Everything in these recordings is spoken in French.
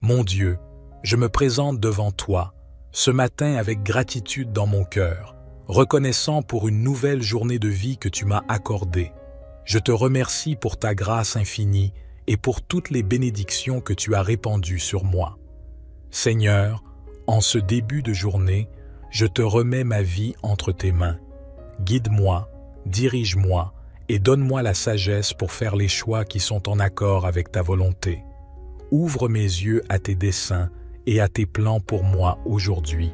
Mon Dieu, je me présente devant toi, ce matin avec gratitude dans mon cœur, reconnaissant pour une nouvelle journée de vie que tu m'as accordée. Je te remercie pour ta grâce infinie et pour toutes les bénédictions que tu as répandues sur moi. Seigneur, en ce début de journée, je te remets ma vie entre tes mains. Guide-moi, dirige-moi et donne-moi la sagesse pour faire les choix qui sont en accord avec ta volonté. Ouvre mes yeux à tes desseins et à tes plans pour moi aujourd'hui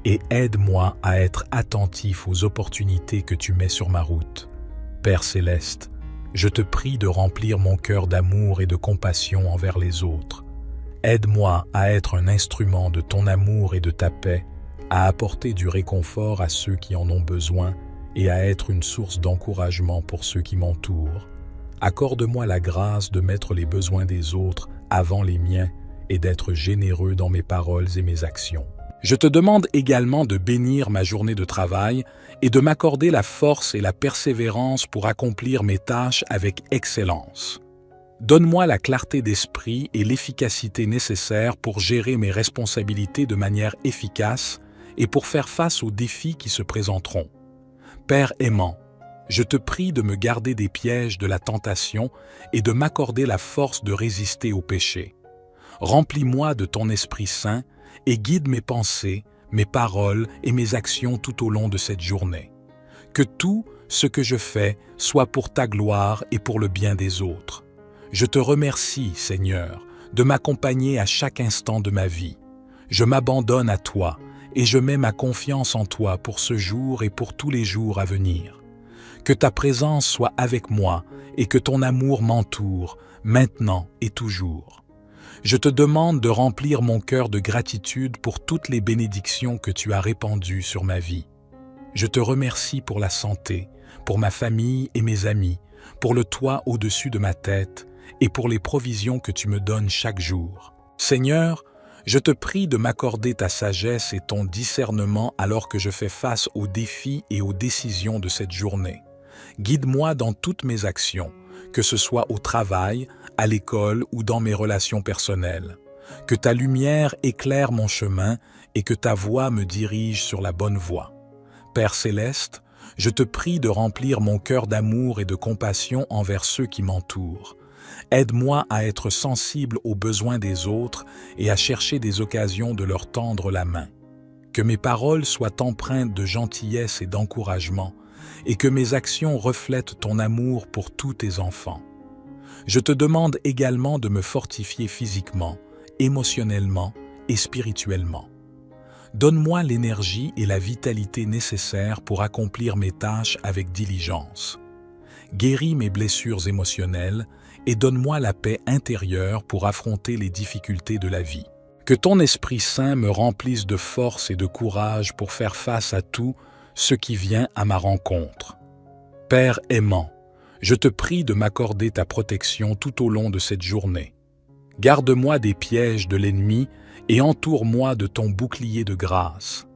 et aide-moi à être attentif aux opportunités que tu mets sur ma route. Père céleste, je te prie de remplir mon cœur d'amour et de compassion envers les autres. Aide-moi à être un instrument de ton amour et de ta paix, à apporter du réconfort à ceux qui en ont besoin et à être une source d'encouragement pour ceux qui m'entourent. Accorde-moi la grâce de mettre les besoins des autres avant les miens et d'être généreux dans mes paroles et mes actions. Je te demande également de bénir ma journée de travail et de m'accorder la force et la persévérance pour accomplir mes tâches avec excellence. Donne-moi la clarté d'esprit et l'efficacité nécessaires pour gérer mes responsabilités de manière efficace et pour faire face aux défis qui se présenteront. Père aimant, je te prie de me garder des pièges de la tentation et de m'accorder la force de résister au péché. Remplis-moi de ton Esprit Saint et guide mes pensées, mes paroles et mes actions tout au long de cette journée. Que tout ce que je fais soit pour ta gloire et pour le bien des autres. Je te remercie, Seigneur, de m'accompagner à chaque instant de ma vie. Je m'abandonne à toi et je mets ma confiance en toi pour ce jour et pour tous les jours à venir. Que ta présence soit avec moi et que ton amour m'entoure, maintenant et toujours. Je te demande de remplir mon cœur de gratitude pour toutes les bénédictions que tu as répandues sur ma vie. Je te remercie pour la santé, pour ma famille et mes amis, pour le toit au-dessus de ma tête et pour les provisions que tu me donnes chaque jour. Seigneur, je te prie de m'accorder ta sagesse et ton discernement alors que je fais face aux défis et aux décisions de cette journée. Guide-moi dans toutes mes actions, que ce soit au travail, à l'école ou dans mes relations personnelles. Que ta lumière éclaire mon chemin et que ta voix me dirige sur la bonne voie. Père céleste, je te prie de remplir mon cœur d'amour et de compassion envers ceux qui m'entourent. Aide-moi à être sensible aux besoins des autres et à chercher des occasions de leur tendre la main. Que mes paroles soient empreintes de gentillesse et d'encouragement, et que mes actions reflètent ton amour pour tous tes enfants. Je te demande également de me fortifier physiquement, émotionnellement et spirituellement. Donne-moi l'énergie et la vitalité nécessaires pour accomplir mes tâches avec diligence. Guéris mes blessures émotionnelles et donne-moi la paix intérieure pour affronter les difficultés de la vie. Que ton Esprit Saint me remplisse de force et de courage pour faire face à tout ce qui vient à ma rencontre. Père aimant, je te prie de m'accorder ta protection tout au long de cette journée. Garde-moi des pièges de l'ennemi et entoure-moi de ton bouclier de grâce.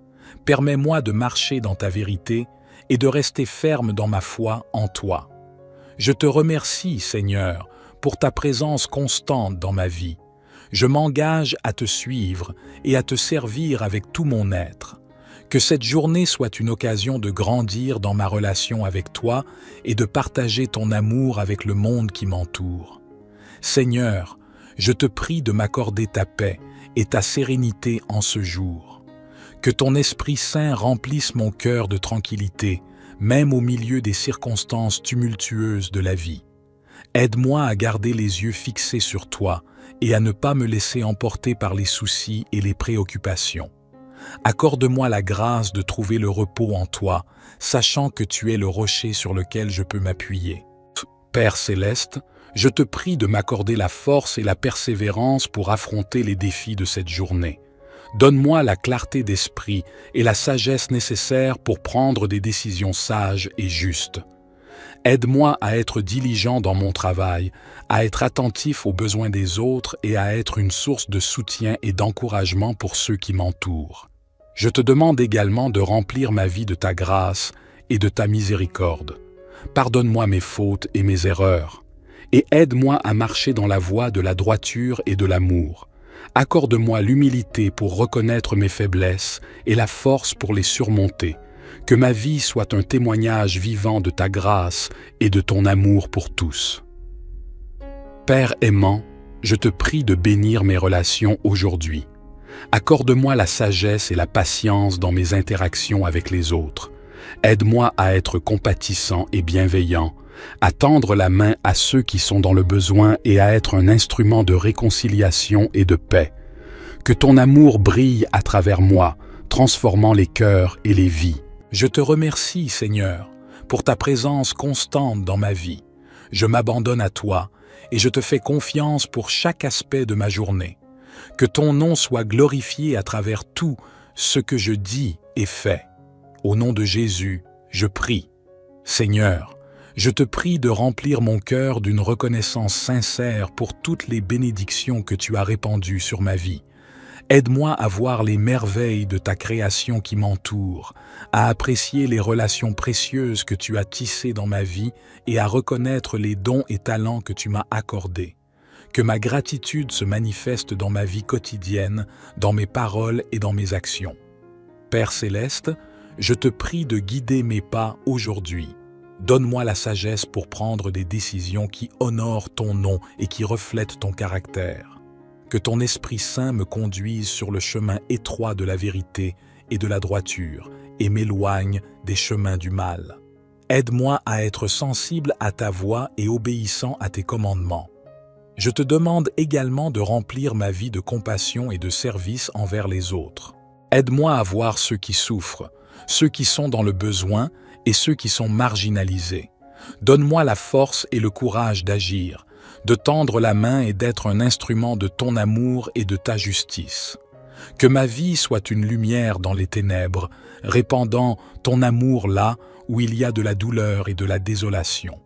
Permets-moi de marcher dans ta vérité et de rester ferme dans ma foi en toi. Je te remercie, Seigneur, pour ta présence constante dans ma vie. Je m'engage à te suivre et à te servir avec tout mon être. Que cette journée soit une occasion de grandir dans ma relation avec toi et de partager ton amour avec le monde qui m'entoure. Seigneur, je te prie de m'accorder ta paix et ta sérénité en ce jour. Que ton Esprit Saint remplisse mon cœur de tranquillité, même au milieu des circonstances tumultueuses de la vie. Aide-moi à garder les yeux fixés sur toi et à ne pas me laisser emporter par les soucis et les préoccupations. Accorde-moi la grâce de trouver le repos en toi, sachant que tu es le rocher sur lequel je peux m'appuyer. Père céleste, je te prie de m'accorder la force et la persévérance pour affronter les défis de cette journée. Donne-moi la clarté d'esprit et la sagesse nécessaires pour prendre des décisions sages et justes. Aide-moi à être diligent dans mon travail, à être attentif aux besoins des autres et à être une source de soutien et d'encouragement pour ceux qui m'entourent. Je te demande également de remplir ma vie de ta grâce et de ta miséricorde. Pardonne-moi mes fautes et mes erreurs, et aide-moi à marcher dans la voie de la droiture et de l'amour. Accorde-moi l'humilité pour reconnaître mes faiblesses et la force pour les surmonter. Que ma vie soit un témoignage vivant de ta grâce et de ton amour pour tous. Père aimant, je te prie de bénir mes relations aujourd'hui. Accorde-moi la sagesse et la patience dans mes interactions avec les autres. Aide-moi à être compatissant et bienveillant, à tendre la main à ceux qui sont dans le besoin et à être un instrument de réconciliation et de paix. Que ton amour brille à travers moi, transformant les cœurs et les vies. Je te remercie, Seigneur, pour ta présence constante dans ma vie. Je m'abandonne à toi et je te fais confiance pour chaque aspect de ma journée. Que ton nom soit glorifié à travers tout ce que je dis et fais. Au nom de Jésus, je prie. Seigneur, je te prie de remplir mon cœur d'une reconnaissance sincère pour toutes les bénédictions que tu as répandues sur ma vie. Aide-moi à voir les merveilles de ta création qui m'entoure, à apprécier les relations précieuses que tu as tissées dans ma vie et à reconnaître les dons et talents que tu m'as accordés. Que ma gratitude se manifeste dans ma vie quotidienne, dans mes paroles et dans mes actions. Père céleste, je te prie de guider mes pas aujourd'hui. Donne-moi la sagesse pour prendre des décisions qui honorent ton nom et qui reflètent ton caractère. Que ton Esprit Saint me conduise sur le chemin étroit de la vérité et de la droiture et m'éloigne des chemins du mal. Aide-moi à être sensible à ta voix et obéissant à tes commandements. Je te demande également de remplir ma vie de compassion et de service envers les autres. Aide-moi à voir ceux qui souffrent, ceux qui sont dans le besoin et ceux qui sont marginalisés. Donne-moi la force et le courage d'agir, de tendre la main et d'être un instrument de ton amour et de ta justice. Que ma vie soit une lumière dans les ténèbres, répandant ton amour là où il y a de la douleur et de la désolation.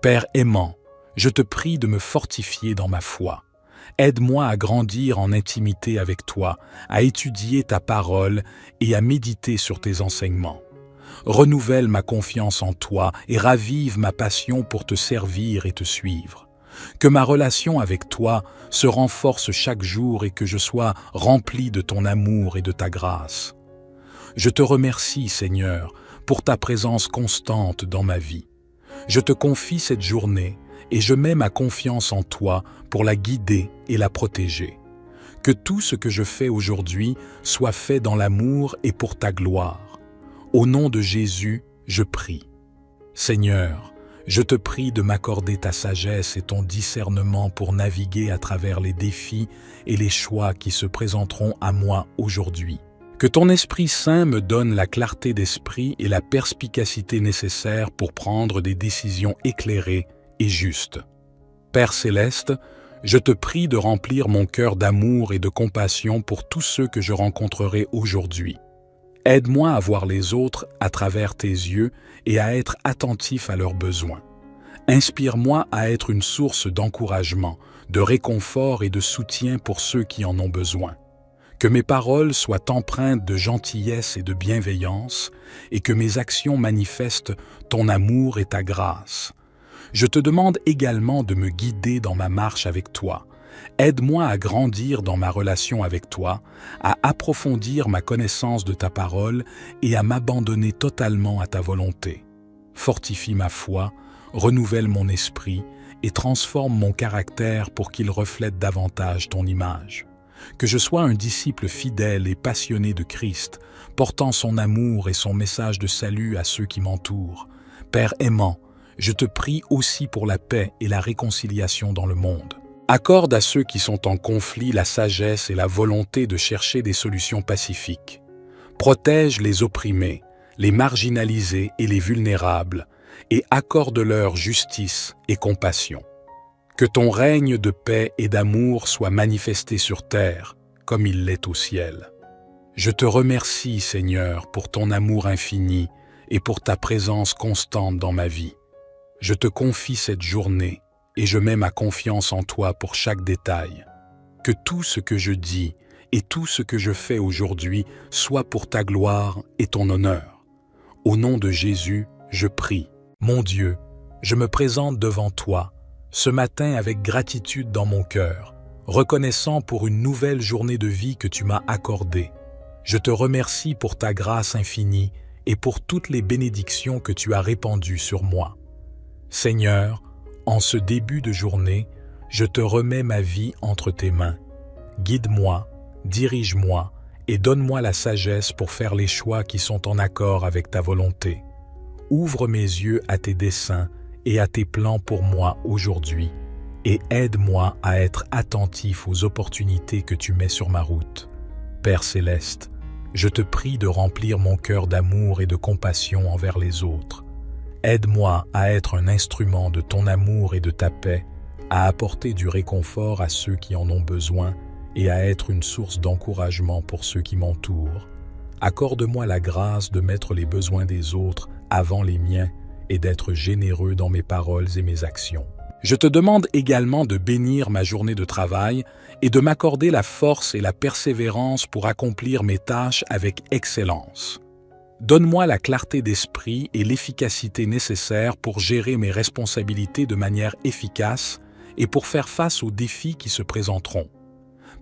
Père aimant, je te prie de me fortifier dans ma foi. Aide-moi à grandir en intimité avec toi, à étudier ta parole et à méditer sur tes enseignements. Renouvelle ma confiance en toi et ravive ma passion pour te servir et te suivre. Que ma relation avec toi se renforce chaque jour et que je sois rempli de ton amour et de ta grâce. Je te remercie, Seigneur, pour ta présence constante dans ma vie. Je te confie cette journée et je mets ma confiance en toi pour la guider et la protéger. Que tout ce que je fais aujourd'hui soit fait dans l'amour et pour ta gloire. Au nom de Jésus, je prie. Seigneur, je te prie de m'accorder ta sagesse et ton discernement pour naviguer à travers les défis et les choix qui se présenteront à moi aujourd'hui. Que ton Esprit Saint me donne la clarté d'esprit et la perspicacité nécessaires pour prendre des décisions éclairées et justes. Père céleste, je te prie de remplir mon cœur d'amour et de compassion pour tous ceux que je rencontrerai aujourd'hui. Aide-moi à voir les autres à travers tes yeux et à être attentif à leurs besoins. Inspire-moi à être une source d'encouragement, de réconfort et de soutien pour ceux qui en ont besoin. Que mes paroles soient empreintes de gentillesse et de bienveillance et que mes actions manifestent ton amour et ta grâce. Je te demande également de me guider dans ma marche avec toi. Aide-moi à grandir dans ma relation avec toi, à approfondir ma connaissance de ta parole et à m'abandonner totalement à ta volonté. Fortifie ma foi, renouvelle mon esprit et transforme mon caractère pour qu'il reflète davantage ton image. Que je sois un disciple fidèle et passionné de Christ, portant son amour et son message de salut à ceux qui m'entourent. Père aimant, je te prie aussi pour la paix et la réconciliation dans le monde. Accorde à ceux qui sont en conflit la sagesse et la volonté de chercher des solutions pacifiques. Protège les opprimés, les marginalisés et les vulnérables, et accorde-leur justice et compassion. Que ton règne de paix et d'amour soit manifesté sur terre, comme il l'est au ciel. Je te remercie, Seigneur, pour ton amour infini et pour ta présence constante dans ma vie. Je te confie cette journée et je mets ma confiance en toi pour chaque détail. Que tout ce que je dis et tout ce que je fais aujourd'hui soit pour ta gloire et ton honneur. Au nom de Jésus, je prie. Mon Dieu, je me présente devant toi, ce matin avec gratitude dans mon cœur, reconnaissant pour une nouvelle journée de vie que tu m'as accordée. Je te remercie pour ta grâce infinie et pour toutes les bénédictions que tu as répandues sur moi. Seigneur, en ce début de journée, je te remets ma vie entre tes mains. Guide-moi, dirige-moi et donne-moi la sagesse pour faire les choix qui sont en accord avec ta volonté. Ouvre mes yeux à tes desseins et à tes plans pour moi aujourd'hui et aide-moi à être attentif aux opportunités que tu mets sur ma route. Père céleste, je te prie de remplir mon cœur d'amour et de compassion envers les autres. Aide-moi à être un instrument de ton amour et de ta paix, à apporter du réconfort à ceux qui en ont besoin et à être une source d'encouragement pour ceux qui m'entourent. Accorde-moi la grâce de mettre les besoins des autres avant les miens et d'être généreux dans mes paroles et mes actions. Je te demande également de bénir ma journée de travail et de m'accorder la force et la persévérance pour accomplir mes tâches avec excellence. Donne-moi la clarté d'esprit et l'efficacité nécessaires pour gérer mes responsabilités de manière efficace et pour faire face aux défis qui se présenteront.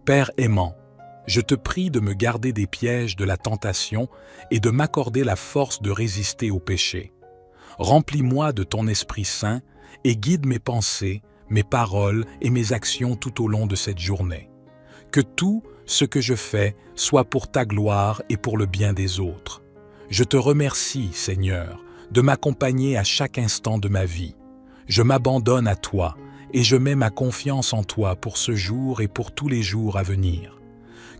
Père aimant, je te prie de me garder des pièges de la tentation et de m'accorder la force de résister au péché. Remplis-moi de ton Esprit Saint et guide mes pensées, mes paroles et mes actions tout au long de cette journée. Que tout ce que je fais soit pour ta gloire et pour le bien des autres. Je te remercie, Seigneur, de m'accompagner à chaque instant de ma vie. Je m'abandonne à toi et je mets ma confiance en toi pour ce jour et pour tous les jours à venir.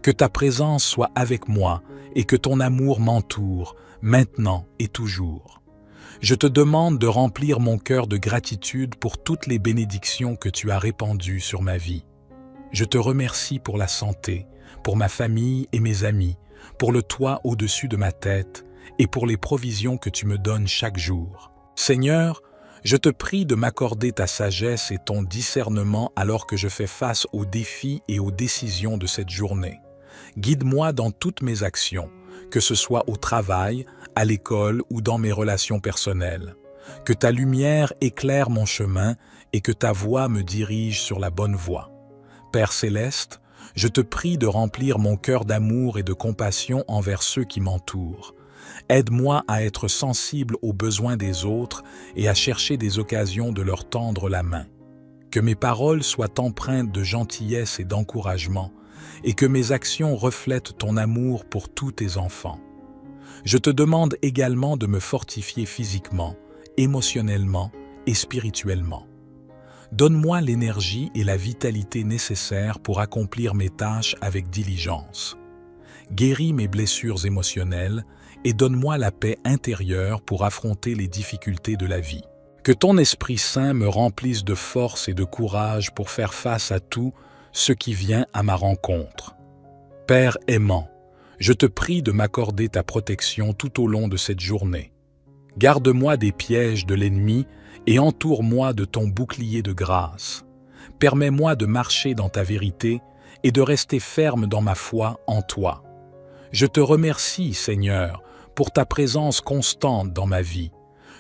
Que ta présence soit avec moi et que ton amour m'entoure, maintenant et toujours. Je te demande de remplir mon cœur de gratitude pour toutes les bénédictions que tu as répandues sur ma vie. Je te remercie pour la santé, pour ma famille et mes amis, pour le toit au-dessus de ma tête et pour les provisions que tu me donnes chaque jour. Seigneur, je te prie de m'accorder ta sagesse et ton discernement alors que je fais face aux défis et aux décisions de cette journée. Guide-moi dans toutes mes actions, que ce soit au travail, à l'école ou dans mes relations personnelles. Que ta lumière éclaire mon chemin et que ta voix me dirige sur la bonne voie. Père céleste, je te prie de remplir mon cœur d'amour et de compassion envers ceux qui m'entourent. Aide-moi à être sensible aux besoins des autres et à chercher des occasions de leur tendre la main. Que mes paroles soient empreintes de gentillesse et d'encouragement, et que mes actions reflètent ton amour pour tous tes enfants. Je te demande également de me fortifier physiquement, émotionnellement et spirituellement. Donne-moi l'énergie et la vitalité nécessaires pour accomplir mes tâches avec diligence. Guéris mes blessures émotionnelles et donne-moi la paix intérieure pour affronter les difficultés de la vie. Que ton Esprit Saint me remplisse de force et de courage pour faire face à tout ce qui vient à ma rencontre. Père aimant, je te prie de m'accorder ta protection tout au long de cette journée. Garde-moi des pièges de l'ennemi et entoure-moi de ton bouclier de grâce. Permets-moi de marcher dans ta vérité et de rester ferme dans ma foi en toi. Je te remercie, Seigneur, pour ta présence constante dans ma vie.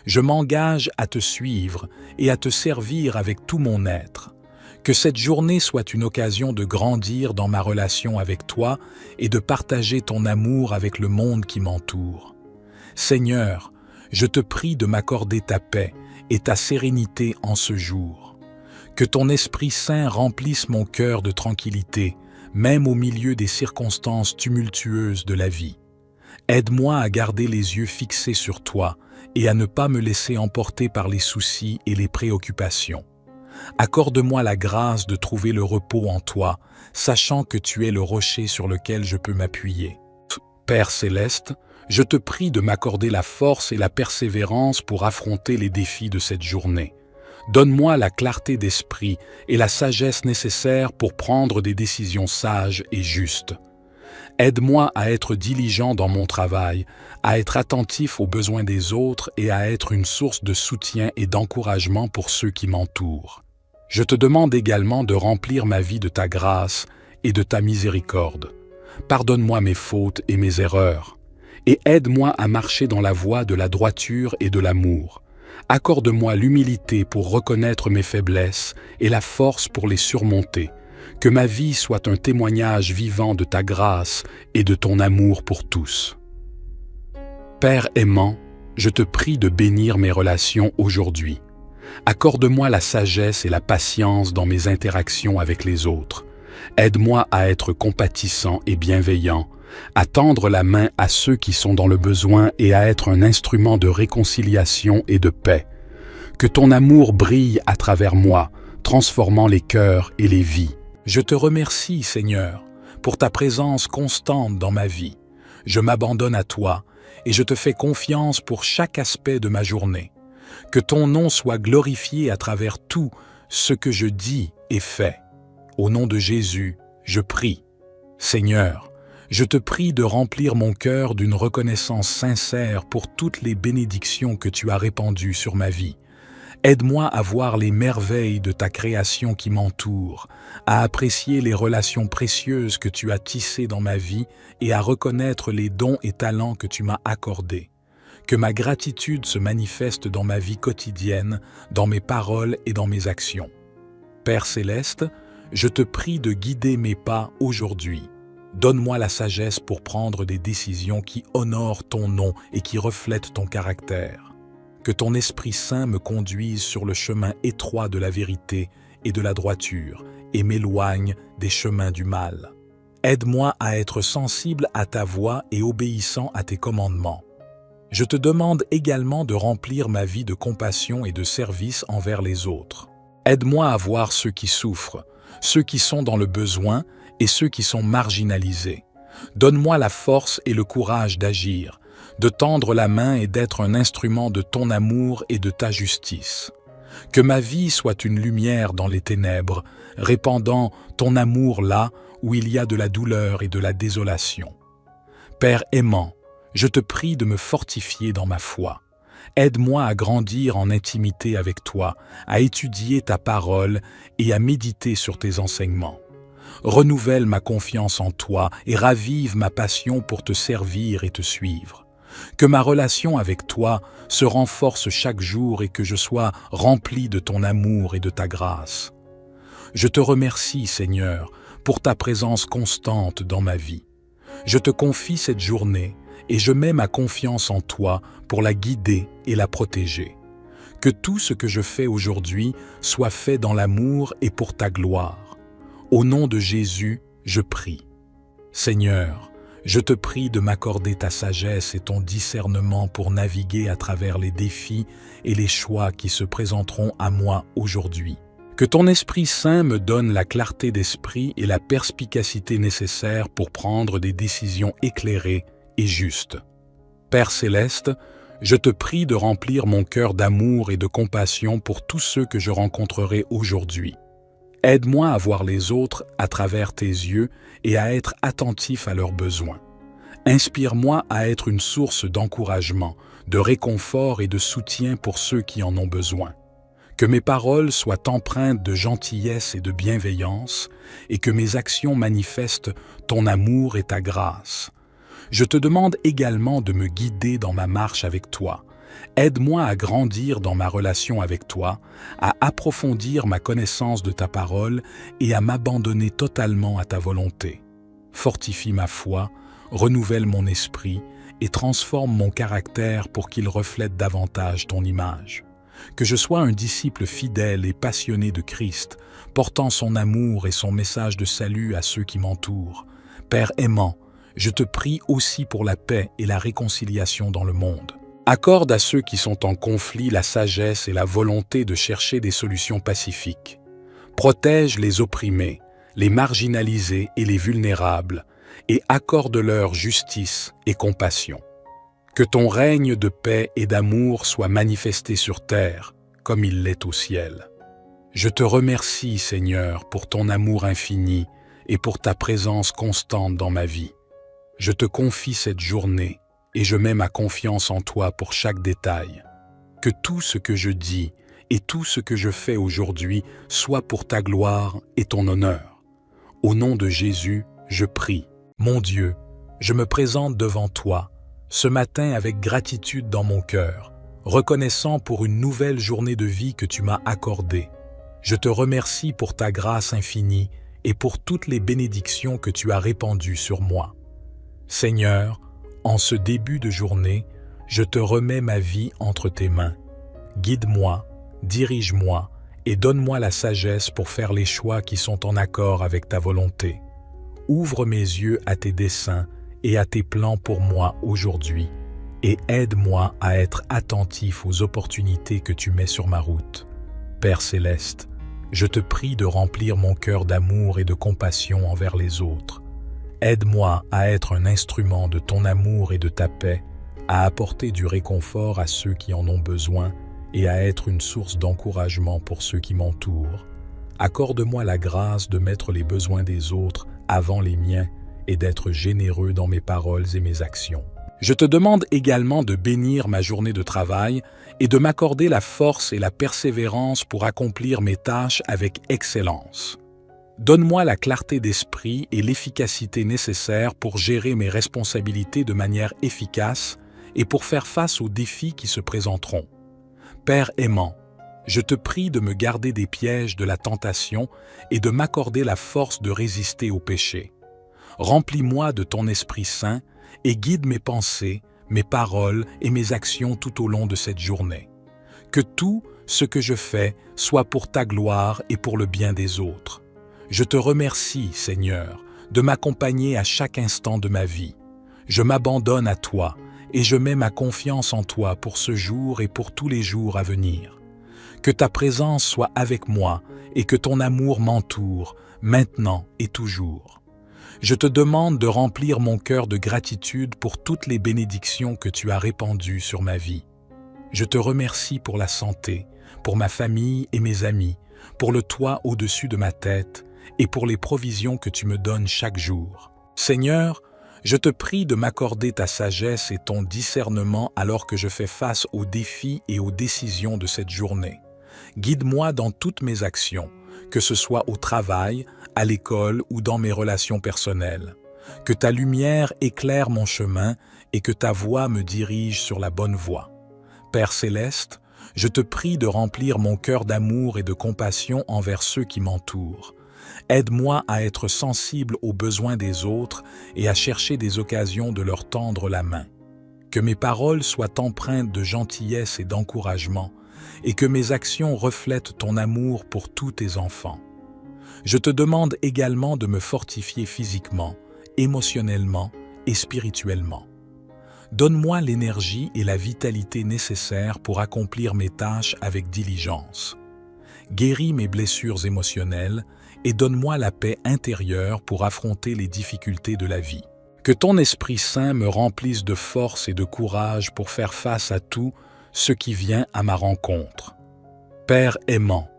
Je m'engage à te suivre et à te servir avec tout mon être. Que cette journée soit une occasion de grandir dans ma relation avec toi et de partager ton amour avec le monde qui m'entoure. Seigneur, je te prie de m'accorder ta paix et ta sérénité en ce jour. Que ton Esprit Saint remplisse mon cœur de tranquillité, même au milieu des circonstances tumultueuses de la vie. Aide-moi à garder les yeux fixés sur toi et à ne pas me laisser emporter par les soucis et les préoccupations. Accorde-moi la grâce de trouver le repos en toi, sachant que tu es le rocher sur lequel je peux m'appuyer. Père céleste, je te prie de m'accorder la force et la persévérance pour affronter les défis de cette journée. Donne-moi la clarté d'esprit et la sagesse nécessaires pour prendre des décisions sages et justes. Aide-moi à être diligent dans mon travail, à être attentif aux besoins des autres et à être une source de soutien et d'encouragement pour ceux qui m'entourent. Je te demande également de remplir ma vie de ta grâce et de ta miséricorde. Pardonne-moi mes fautes et mes erreurs, et aide-moi à marcher dans la voie de la droiture et de l'amour. Accorde-moi l'humilité pour reconnaître mes faiblesses et la force pour les surmonter. Que ma vie soit un témoignage vivant de ta grâce et de ton amour pour tous. Père aimant, je te prie de bénir mes relations aujourd'hui. Accorde-moi la sagesse et la patience dans mes interactions avec les autres. Aide-moi à être compatissant et bienveillant, à tendre la main à ceux qui sont dans le besoin et à être un instrument de réconciliation et de paix. Que ton amour brille à travers moi, transformant les cœurs et les vies. Je te remercie, Seigneur, pour ta présence constante dans ma vie. Je m'abandonne à toi et je te fais confiance pour chaque aspect de ma journée. Que ton nom soit glorifié à travers tout ce que je dis et fais. Au nom de Jésus, je prie. Seigneur, je te prie de remplir mon cœur d'une reconnaissance sincère pour toutes les bénédictions que tu as répandues sur ma vie. Aide-moi à voir les merveilles de ta création qui m'entoure, à apprécier les relations précieuses que tu as tissées dans ma vie et à reconnaître les dons et talents que tu m'as accordés. Que ma gratitude se manifeste dans ma vie quotidienne, dans mes paroles et dans mes actions. Père céleste, je te prie de guider mes pas aujourd'hui. Donne-moi la sagesse pour prendre des décisions qui honorent ton nom et qui reflètent ton caractère. Que ton Esprit Saint me conduise sur le chemin étroit de la vérité et de la droiture et m'éloigne des chemins du mal. Aide-moi à être sensible à ta voix et obéissant à tes commandements. Je te demande également de remplir ma vie de compassion et de service envers les autres. Aide-moi à voir ceux qui souffrent, ceux qui sont dans le besoin et ceux qui sont marginalisés. Donne-moi la force et le courage d'agir, de tendre la main et d'être un instrument de ton amour et de ta justice. Que ma vie soit une lumière dans les ténèbres, répandant ton amour là où il y a de la douleur et de la désolation. Père aimant, je te prie de me fortifier dans ma foi. Aide-moi à grandir en intimité avec toi, à étudier ta parole et à méditer sur tes enseignements. Renouvelle ma confiance en toi et ravive ma passion pour te servir et te suivre. Que ma relation avec toi se renforce chaque jour et que je sois rempli de ton amour et de ta grâce. Je te remercie, Seigneur, pour ta présence constante dans ma vie. Je te confie cette journée et je mets ma confiance en toi pour la guider et la protéger. Que tout ce que je fais aujourd'hui soit fait dans l'amour et pour ta gloire. Au nom de Jésus, je prie. Seigneur, je te prie de m'accorder ta sagesse et ton discernement pour naviguer à travers les défis et les choix qui se présenteront à moi aujourd'hui. Que ton Esprit Saint me donne la clarté d'esprit et la perspicacité nécessaires pour prendre des décisions éclairées et justes. Père céleste, je te prie de remplir mon cœur d'amour et de compassion pour tous ceux que je rencontrerai aujourd'hui. Aide-moi à voir les autres à travers tes yeux et à être attentif à leurs besoins. Inspire-moi à être une source d'encouragement, de réconfort et de soutien pour ceux qui en ont besoin. Que mes paroles soient empreintes de gentillesse et de bienveillance et que mes actions manifestent ton amour et ta grâce. Je te demande également de me guider dans ma marche avec toi. Aide-moi à grandir dans ma relation avec toi, à approfondir ma connaissance de ta parole et à m'abandonner totalement à ta volonté. Fortifie ma foi, renouvelle mon esprit et transforme mon caractère pour qu'il reflète davantage ton image. Que je sois un disciple fidèle et passionné de Christ, portant son amour et son message de salut à ceux qui m'entourent. Père aimant, je te prie aussi pour la paix et la réconciliation dans le monde. Accorde à ceux qui sont en conflit la sagesse et la volonté de chercher des solutions pacifiques. Protège les opprimés, les marginalisés et les vulnérables, et accorde-leur justice et compassion. Que ton règne de paix et d'amour soit manifesté sur terre, comme il l'est au ciel. Je te remercie, Seigneur, pour ton amour infini et pour ta présence constante dans ma vie. Je te confie cette journée et je mets ma confiance en toi pour chaque détail. Que tout ce que je dis et tout ce que je fais aujourd'hui soit pour ta gloire et ton honneur. Au nom de Jésus, je prie. Mon Dieu, je me présente devant toi, ce matin avec gratitude dans mon cœur, reconnaissant pour une nouvelle journée de vie que tu m'as accordée. Je te remercie pour ta grâce infinie et pour toutes les bénédictions que tu as répandues sur moi. Seigneur, en ce début de journée, je te remets ma vie entre tes mains. Guide-moi, dirige-moi et donne-moi la sagesse pour faire les choix qui sont en accord avec ta volonté. Ouvre mes yeux à tes desseins et à tes plans pour moi aujourd'hui et aide-moi à être attentif aux opportunités que tu mets sur ma route. Père céleste, je te prie de remplir mon cœur d'amour et de compassion envers les autres. Aide-moi à être un instrument de ton amour et de ta paix, à apporter du réconfort à ceux qui en ont besoin et à être une source d'encouragement pour ceux qui m'entourent. Accorde-moi la grâce de mettre les besoins des autres avant les miens et d'être généreux dans mes paroles et mes actions. Je te demande également de bénir ma journée de travail et de m'accorder la force et la persévérance pour accomplir mes tâches avec excellence. Donne-moi la clarté d'esprit et l'efficacité nécessaires pour gérer mes responsabilités de manière efficace et pour faire face aux défis qui se présenteront. Père aimant, je te prie de me garder des pièges de la tentation et de m'accorder la force de résister au péché. Remplis-moi de ton Esprit Saint et guide mes pensées, mes paroles et mes actions tout au long de cette journée. Que tout ce que je fais soit pour ta gloire et pour le bien des autres. Je te remercie, Seigneur, de m'accompagner à chaque instant de ma vie. Je m'abandonne à toi et je mets ma confiance en toi pour ce jour et pour tous les jours à venir. Que ta présence soit avec moi et que ton amour m'entoure, maintenant et toujours. Je te demande de remplir mon cœur de gratitude pour toutes les bénédictions que tu as répandues sur ma vie. Je te remercie pour la santé, pour ma famille et mes amis, pour le toit au-dessus de ma tête et pour les provisions que tu me donnes chaque jour. Seigneur, je te prie de m'accorder ta sagesse et ton discernement alors que je fais face aux défis et aux décisions de cette journée. Guide-moi dans toutes mes actions, que ce soit au travail, à l'école ou dans mes relations personnelles. Que ta lumière éclaire mon chemin et que ta voix me dirige sur la bonne voie. Père céleste, je te prie de remplir mon cœur d'amour et de compassion envers ceux qui m'entourent. Aide-moi à être sensible aux besoins des autres et à chercher des occasions de leur tendre la main. Que mes paroles soient empreintes de gentillesse et d'encouragement, et que mes actions reflètent ton amour pour tous tes enfants. Je te demande également de me fortifier physiquement, émotionnellement et spirituellement. Donne-moi l'énergie et la vitalité nécessaires pour accomplir mes tâches avec diligence. Guéris mes blessures émotionnelles et donne-moi la paix intérieure pour affronter les difficultés de la vie. Que ton Esprit Saint me remplisse de force et de courage pour faire face à tout ce qui vient à ma rencontre. Père aimant,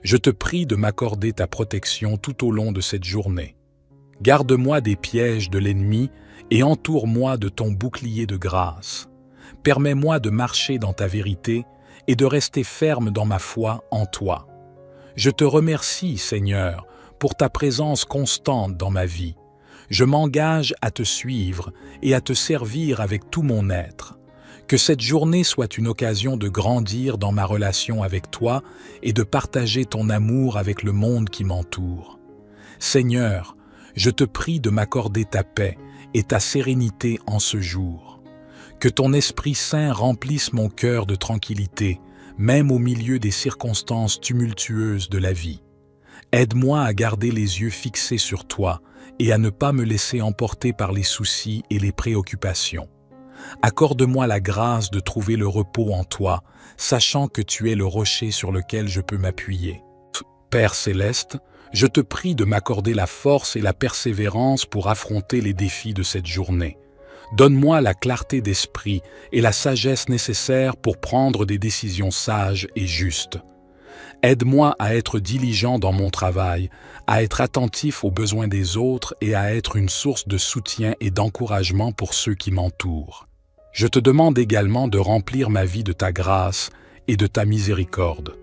je te prie de m'accorder ta protection tout au long de cette journée. Garde-moi des pièges de l'ennemi et entoure-moi de ton bouclier de grâce. Permets-moi de marcher dans ta vérité et de rester ferme dans ma foi en toi. Je te remercie, Seigneur, pour ta présence constante dans ma vie. Je m'engage à te suivre et à te servir avec tout mon être. Que cette journée soit une occasion de grandir dans ma relation avec toi et de partager ton amour avec le monde qui m'entoure. Seigneur, je te prie de m'accorder ta paix et ta sérénité en ce jour. Que ton Esprit Saint remplisse mon cœur de tranquillité, même au milieu des circonstances tumultueuses de la vie. Aide-moi à garder les yeux fixés sur toi et à ne pas me laisser emporter par les soucis et les préoccupations. Accorde-moi la grâce de trouver le repos en toi, sachant que tu es le rocher sur lequel je peux m'appuyer. Père céleste, je te prie de m'accorder la force et la persévérance pour affronter les défis de cette journée. Donne-moi la clarté d'esprit et la sagesse nécessaires pour prendre des décisions sages et justes. Aide-moi à être diligent dans mon travail, à être attentif aux besoins des autres et à être une source de soutien et d'encouragement pour ceux qui m'entourent. Je te demande également de remplir ma vie de ta grâce et de ta miséricorde.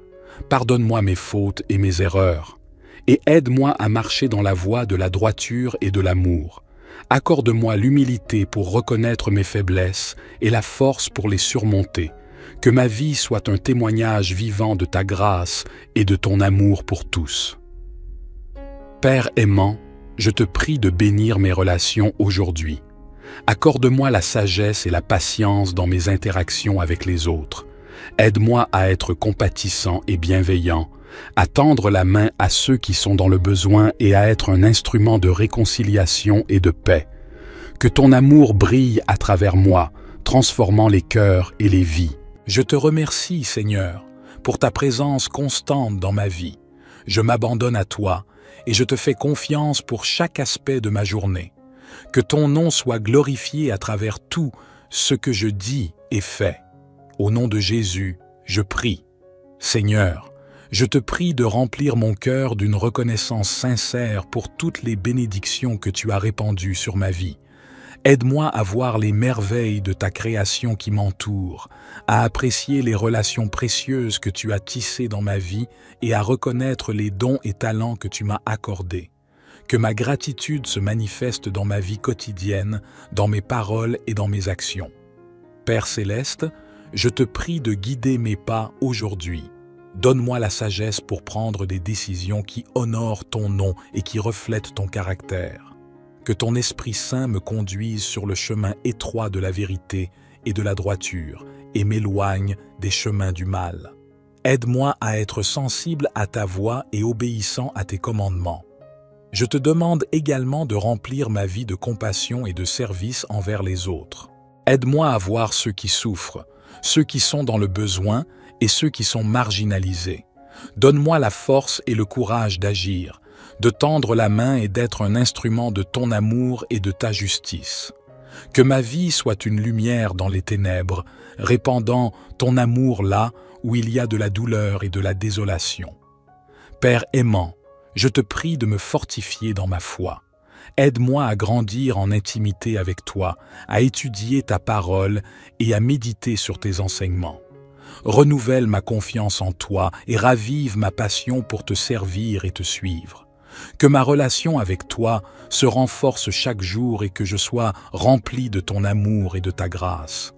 Pardonne-moi mes fautes et mes erreurs, et aide-moi à marcher dans la voie de la droiture et de l'amour. Accorde-moi l'humilité pour reconnaître mes faiblesses et la force pour les surmonter. Que ma vie soit un témoignage vivant de ta grâce et de ton amour pour tous. Père aimant, je te prie de bénir mes relations aujourd'hui. Accorde-moi la sagesse et la patience dans mes interactions avec les autres. Aide-moi à être compatissant et bienveillant, à tendre la main à ceux qui sont dans le besoin et à être un instrument de réconciliation et de paix. Que ton amour brille à travers moi, transformant les cœurs et les vies. Je te remercie, Seigneur, pour ta présence constante dans ma vie. Je m'abandonne à toi et je te fais confiance pour chaque aspect de ma journée. Que ton nom soit glorifié à travers tout ce que je dis et fais. Au nom de Jésus, je prie. Seigneur, je te prie de remplir mon cœur d'une reconnaissance sincère pour toutes les bénédictions que tu as répandues sur ma vie. Aide-moi à voir les merveilles de ta création qui m'entoure, à apprécier les relations précieuses que tu as tissées dans ma vie et à reconnaître les dons et talents que tu m'as accordés. Que ma gratitude se manifeste dans ma vie quotidienne, dans mes paroles et dans mes actions. Père céleste, je te prie de guider mes pas aujourd'hui. Donne-moi la sagesse pour prendre des décisions qui honorent ton nom et qui reflètent ton caractère. Que ton Esprit Saint me conduise sur le chemin étroit de la vérité et de la droiture et m'éloigne des chemins du mal. Aide-moi à être sensible à ta voix et obéissant à tes commandements. Je te demande également de remplir ma vie de compassion et de service envers les autres. Aide-moi à voir ceux qui souffrent, ceux qui sont dans le besoin et ceux qui sont marginalisés. Donne-moi la force et le courage d'agir, de tendre la main et d'être un instrument de ton amour et de ta justice. Que ma vie soit une lumière dans les ténèbres, répandant ton amour là où il y a de la douleur et de la désolation. Père aimant, je te prie de me fortifier dans ma foi. Aide-moi à grandir en intimité avec toi, à étudier ta parole et à méditer sur tes enseignements. Renouvelle ma confiance en toi et ravive ma passion pour te servir et te suivre. Que ma relation avec toi se renforce chaque jour et que je sois rempli de ton amour et de ta grâce.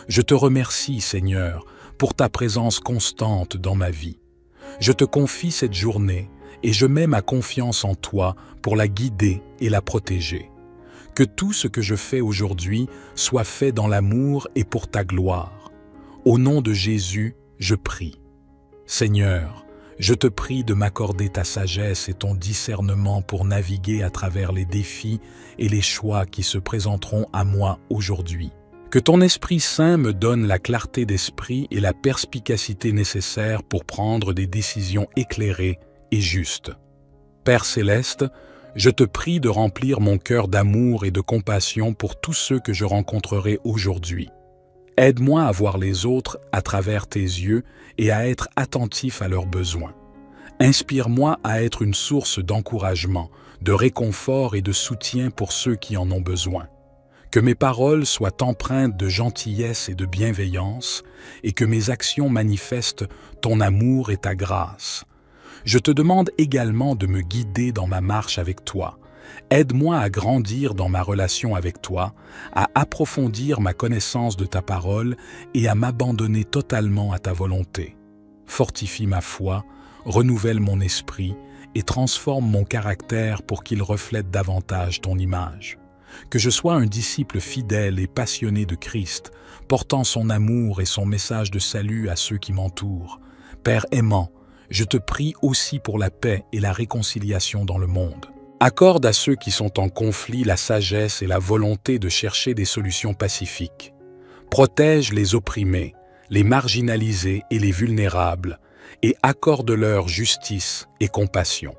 Je te remercie, Seigneur, pour ta présence constante dans ma vie. Je te confie cette journée et je mets ma confiance en toi pour la guider et la protéger. Que tout ce que je fais aujourd'hui soit fait dans l'amour et pour ta gloire. Au nom de Jésus, je prie. Seigneur, je te prie de m'accorder ta sagesse et ton discernement pour naviguer à travers les défis et les choix qui se présenteront à moi aujourd'hui. Que ton Esprit Saint me donne la clarté d'esprit et la perspicacité nécessaires pour prendre des décisions éclairées et justes. Père céleste, je te prie de remplir mon cœur d'amour et de compassion pour tous ceux que je rencontrerai aujourd'hui. Aide-moi à voir les autres à travers tes yeux et à être attentif à leurs besoins. Inspire-moi à être une source d'encouragement, de réconfort et de soutien pour ceux qui en ont besoin. Que mes paroles soient empreintes de gentillesse et de bienveillance et que mes actions manifestent ton amour et ta grâce. Je te demande également de me guider dans ma marche avec toi. Aide-moi à grandir dans ma relation avec toi, à approfondir ma connaissance de ta parole et à m'abandonner totalement à ta volonté. Fortifie ma foi, renouvelle mon esprit et transforme mon caractère pour qu'il reflète davantage ton image. Que je sois un disciple fidèle et passionné de Christ, portant son amour et son message de salut à ceux qui m'entourent. Père aimant, je te prie aussi pour la paix et la réconciliation dans le monde. Accorde à ceux qui sont en conflit la sagesse et la volonté de chercher des solutions pacifiques. Protège les opprimés, les marginalisés et les vulnérables, et accorde-leur justice et compassion.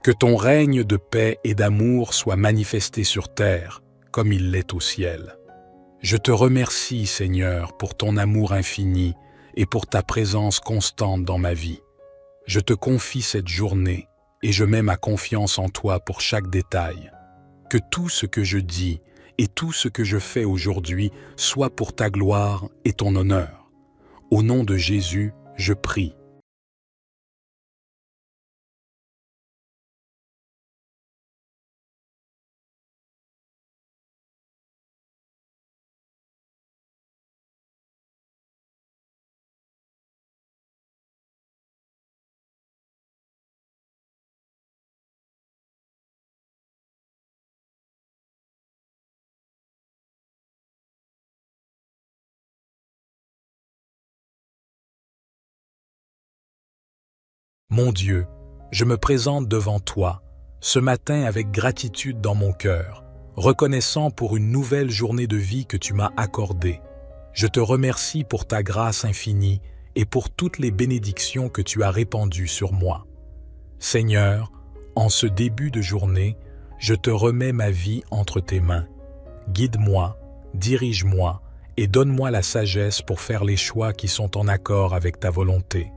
Que ton règne de paix et d'amour soit manifesté sur terre, comme il l'est au ciel. Je te remercie, Seigneur, pour ton amour infini et pour ta présence constante dans ma vie. Je te confie cette journée et je mets ma confiance en toi pour chaque détail. Que tout ce que je dis et tout ce que je fais aujourd'hui soit pour ta gloire et ton honneur. Au nom de Jésus, je prie. Mon Dieu, je me présente devant toi, ce matin avec gratitude dans mon cœur, reconnaissant pour une nouvelle journée de vie que tu m'as accordée. Je te remercie pour ta grâce infinie et pour toutes les bénédictions que tu as répandues sur moi. Seigneur, en ce début de journée, je te remets ma vie entre tes mains. Guide-moi, dirige-moi et donne-moi la sagesse pour faire les choix qui sont en accord avec ta volonté.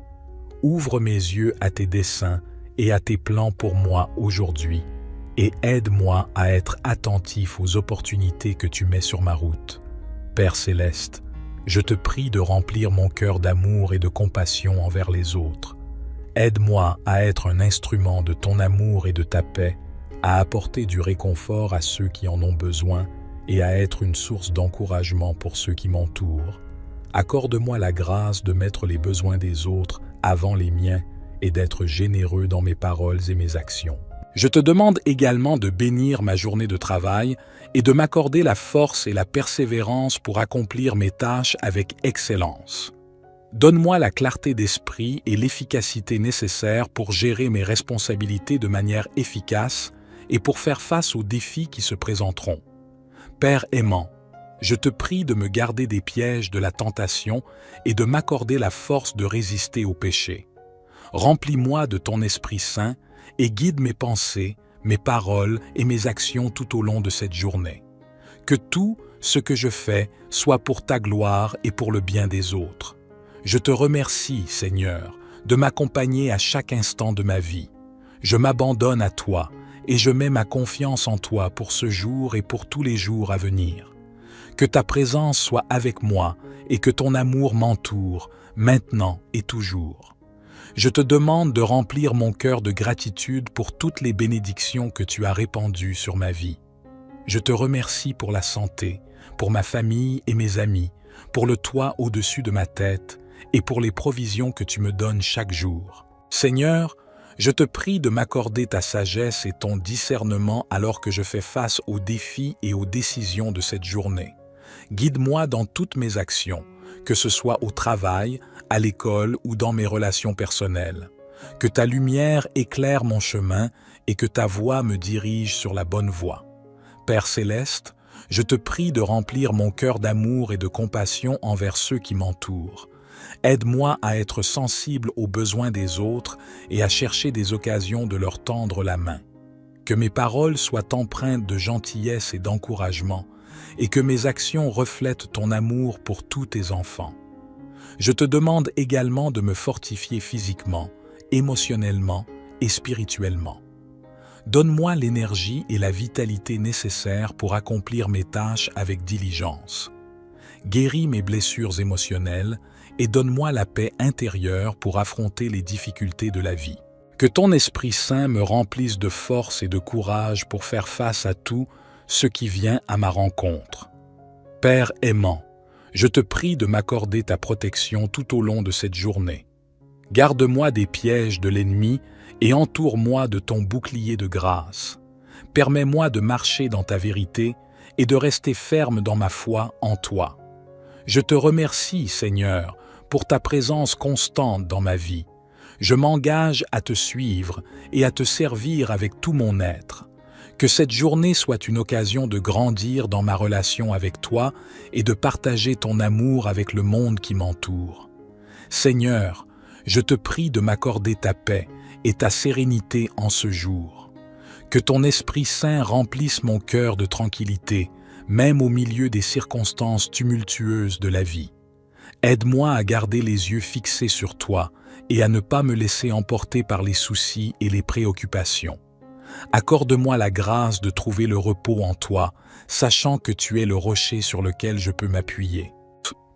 Ouvre mes yeux à tes desseins et à tes plans pour moi aujourd'hui et aide-moi à être attentif aux opportunités que tu mets sur ma route. Père céleste, je te prie de remplir mon cœur d'amour et de compassion envers les autres. Aide-moi à être un instrument de ton amour et de ta paix, à apporter du réconfort à ceux qui en ont besoin et à être une source d'encouragement pour ceux qui m'entourent. Accorde-moi la grâce de mettre les besoins des autres avant les miens et d'être généreux dans mes paroles et mes actions. Je te demande également de bénir ma journée de travail et de m'accorder la force et la persévérance pour accomplir mes tâches avec excellence. Donne-moi la clarté d'esprit et l'efficacité nécessaires pour gérer mes responsabilités de manière efficace et pour faire face aux défis qui se présenteront. Père aimant, je te prie de me garder des pièges de la tentation et de m'accorder la force de résister au péché. Remplis-moi de ton Esprit Saint et guide mes pensées, mes paroles et mes actions tout au long de cette journée. Que tout ce que je fais soit pour ta gloire et pour le bien des autres. Je te remercie, Seigneur, de m'accompagner à chaque instant de ma vie. Je m'abandonne à toi et je mets ma confiance en toi pour ce jour et pour tous les jours à venir. Que ta présence soit avec moi et que ton amour m'entoure, maintenant et toujours. Je te demande de remplir mon cœur de gratitude pour toutes les bénédictions que tu as répandues sur ma vie. Je te remercie pour la santé, pour ma famille et mes amis, pour le toit au-dessus de ma tête et pour les provisions que tu me donnes chaque jour. Seigneur, je te prie de m'accorder ta sagesse et ton discernement alors que je fais face aux défis et aux décisions de cette journée. Guide-moi dans toutes mes actions, que ce soit au travail, à l'école ou dans mes relations personnelles. Que ta lumière éclaire mon chemin et que ta voix me dirige sur la bonne voie. Père céleste, je te prie de remplir mon cœur d'amour et de compassion envers ceux qui m'entourent. Aide-moi à être sensible aux besoins des autres et à chercher des occasions de leur tendre la main. Que mes paroles soient empreintes de gentillesse et d'encouragement, et que mes actions reflètent ton amour pour tous tes enfants. Je te demande également de me fortifier physiquement, émotionnellement et spirituellement. Donne-moi l'énergie et la vitalité nécessaires pour accomplir mes tâches avec diligence. Guéris mes blessures émotionnelles et donne-moi la paix intérieure pour affronter les difficultés de la vie. Que ton Esprit Saint me remplisse de force et de courage pour faire face à tout ce qui vient à ma rencontre. Père aimant, je te prie de m'accorder ta protection tout au long de cette journée. Garde-moi des pièges de l'ennemi et entoure-moi de ton bouclier de grâce. Permets-moi de marcher dans ta vérité et de rester ferme dans ma foi en toi. Je te remercie, Seigneur, pour ta présence constante dans ma vie. Je m'engage à te suivre et à te servir avec tout mon être. Que cette journée soit une occasion de grandir dans ma relation avec toi et de partager ton amour avec le monde qui m'entoure. Seigneur, je te prie de m'accorder ta paix et ta sérénité en ce jour. Que ton Esprit Saint remplisse mon cœur de tranquillité, même au milieu des circonstances tumultueuses de la vie. Aide-moi à garder les yeux fixés sur toi et à ne pas me laisser emporter par les soucis et les préoccupations. Accorde-moi la grâce de trouver le repos en toi, sachant que tu es le rocher sur lequel je peux m'appuyer.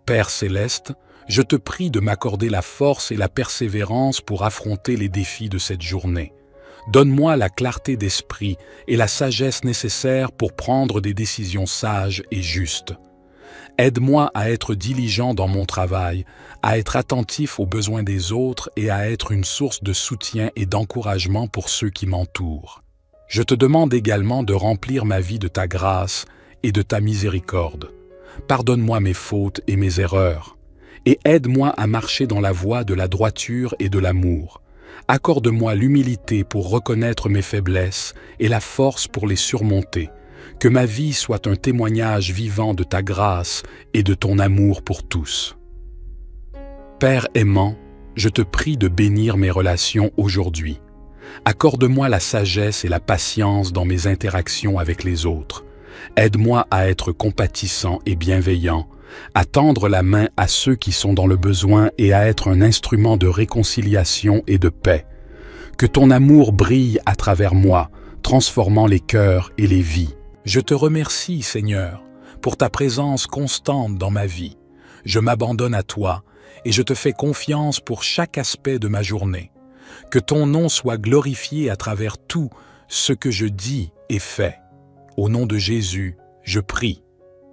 Père céleste, je te prie de m'accorder la force et la persévérance pour affronter les défis de cette journée. Donne-moi la clarté d'esprit et la sagesse nécessaires pour prendre des décisions sages et justes. Aide-moi à être diligent dans mon travail, à être attentif aux besoins des autres et à être une source de soutien et d'encouragement pour ceux qui m'entourent. Je te demande également de remplir ma vie de ta grâce et de ta miséricorde. Pardonne-moi mes fautes et mes erreurs, et aide-moi à marcher dans la voie de la droiture et de l'amour. Accorde-moi l'humilité pour reconnaître mes faiblesses et la force pour les surmonter. Que ma vie soit un témoignage vivant de ta grâce et de ton amour pour tous. Père aimant, je te prie de bénir mes relations aujourd'hui. Accorde-moi la sagesse et la patience dans mes interactions avec les autres. Aide-moi à être compatissant et bienveillant, à tendre la main à ceux qui sont dans le besoin et à être un instrument de réconciliation et de paix. Que ton amour brille à travers moi, transformant les cœurs et les vies. Je te remercie, Seigneur, pour ta présence constante dans ma vie. Je m'abandonne à toi et je te fais confiance pour chaque aspect de ma journée. Que ton nom soit glorifié à travers tout ce que je dis et fais. Au nom de Jésus, je prie.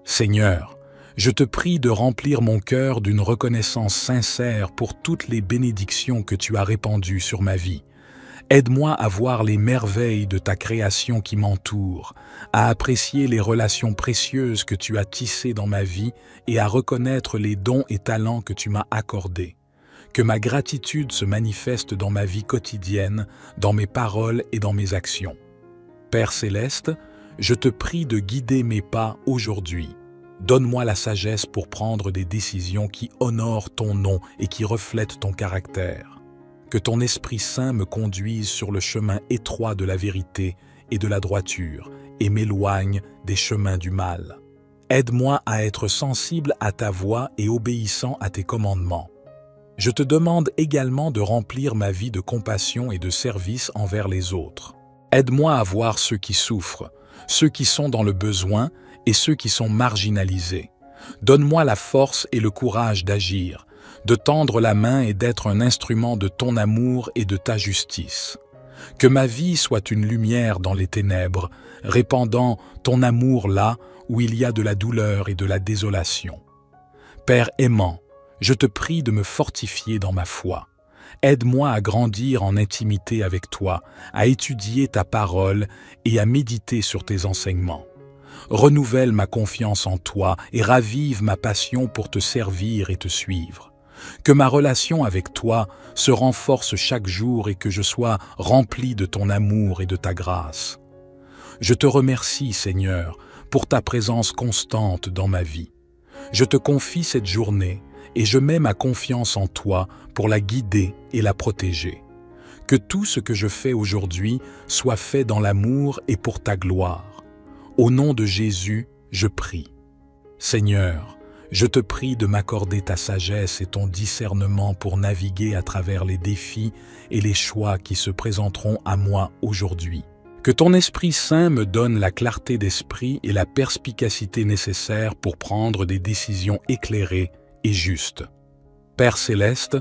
Seigneur, je te prie de remplir mon cœur d'une reconnaissance sincère pour toutes les bénédictions que tu as répandues sur ma vie. Aide-moi à voir les merveilles de ta création qui m'entoure, à apprécier les relations précieuses que tu as tissées dans ma vie et à reconnaître les dons et talents que tu m'as accordés. Que ma gratitude se manifeste dans ma vie quotidienne, dans mes paroles et dans mes actions. Père céleste, je te prie de guider mes pas aujourd'hui. Donne-moi la sagesse pour prendre des décisions qui honorent ton nom et qui reflètent ton caractère. Que ton Esprit Saint me conduise sur le chemin étroit de la vérité et de la droiture et m'éloigne des chemins du mal. Aide-moi à être sensible à ta voix et obéissant à tes commandements. Je te demande également de remplir ma vie de compassion et de service envers les autres. Aide-moi à voir ceux qui souffrent, ceux qui sont dans le besoin et ceux qui sont marginalisés. Donne-moi la force et le courage d'agir, de tendre la main et d'être un instrument de ton amour et de ta justice. Que ma vie soit une lumière dans les ténèbres, répandant ton amour là où il y a de la douleur et de la désolation. Père aimant, je te prie de me fortifier dans ma foi. Aide-moi à grandir en intimité avec toi, à étudier ta parole et à méditer sur tes enseignements. Renouvelle ma confiance en toi et ravive ma passion pour te servir et te suivre. Que ma relation avec toi se renforce chaque jour et que je sois rempli de ton amour et de ta grâce. Je te remercie, Seigneur, pour ta présence constante dans ma vie. Je te confie cette journée et je mets ma confiance en toi pour la guider et la protéger. Que tout ce que je fais aujourd'hui soit fait dans l'amour et pour ta gloire. Au nom de Jésus, je prie. Seigneur, je te prie de m'accorder ta sagesse et ton discernement pour naviguer à travers les défis et les choix qui se présenteront à moi aujourd'hui. Que ton Esprit Saint me donne la clarté d'esprit et la perspicacité nécessaires pour prendre des décisions éclairées et justes. Père céleste,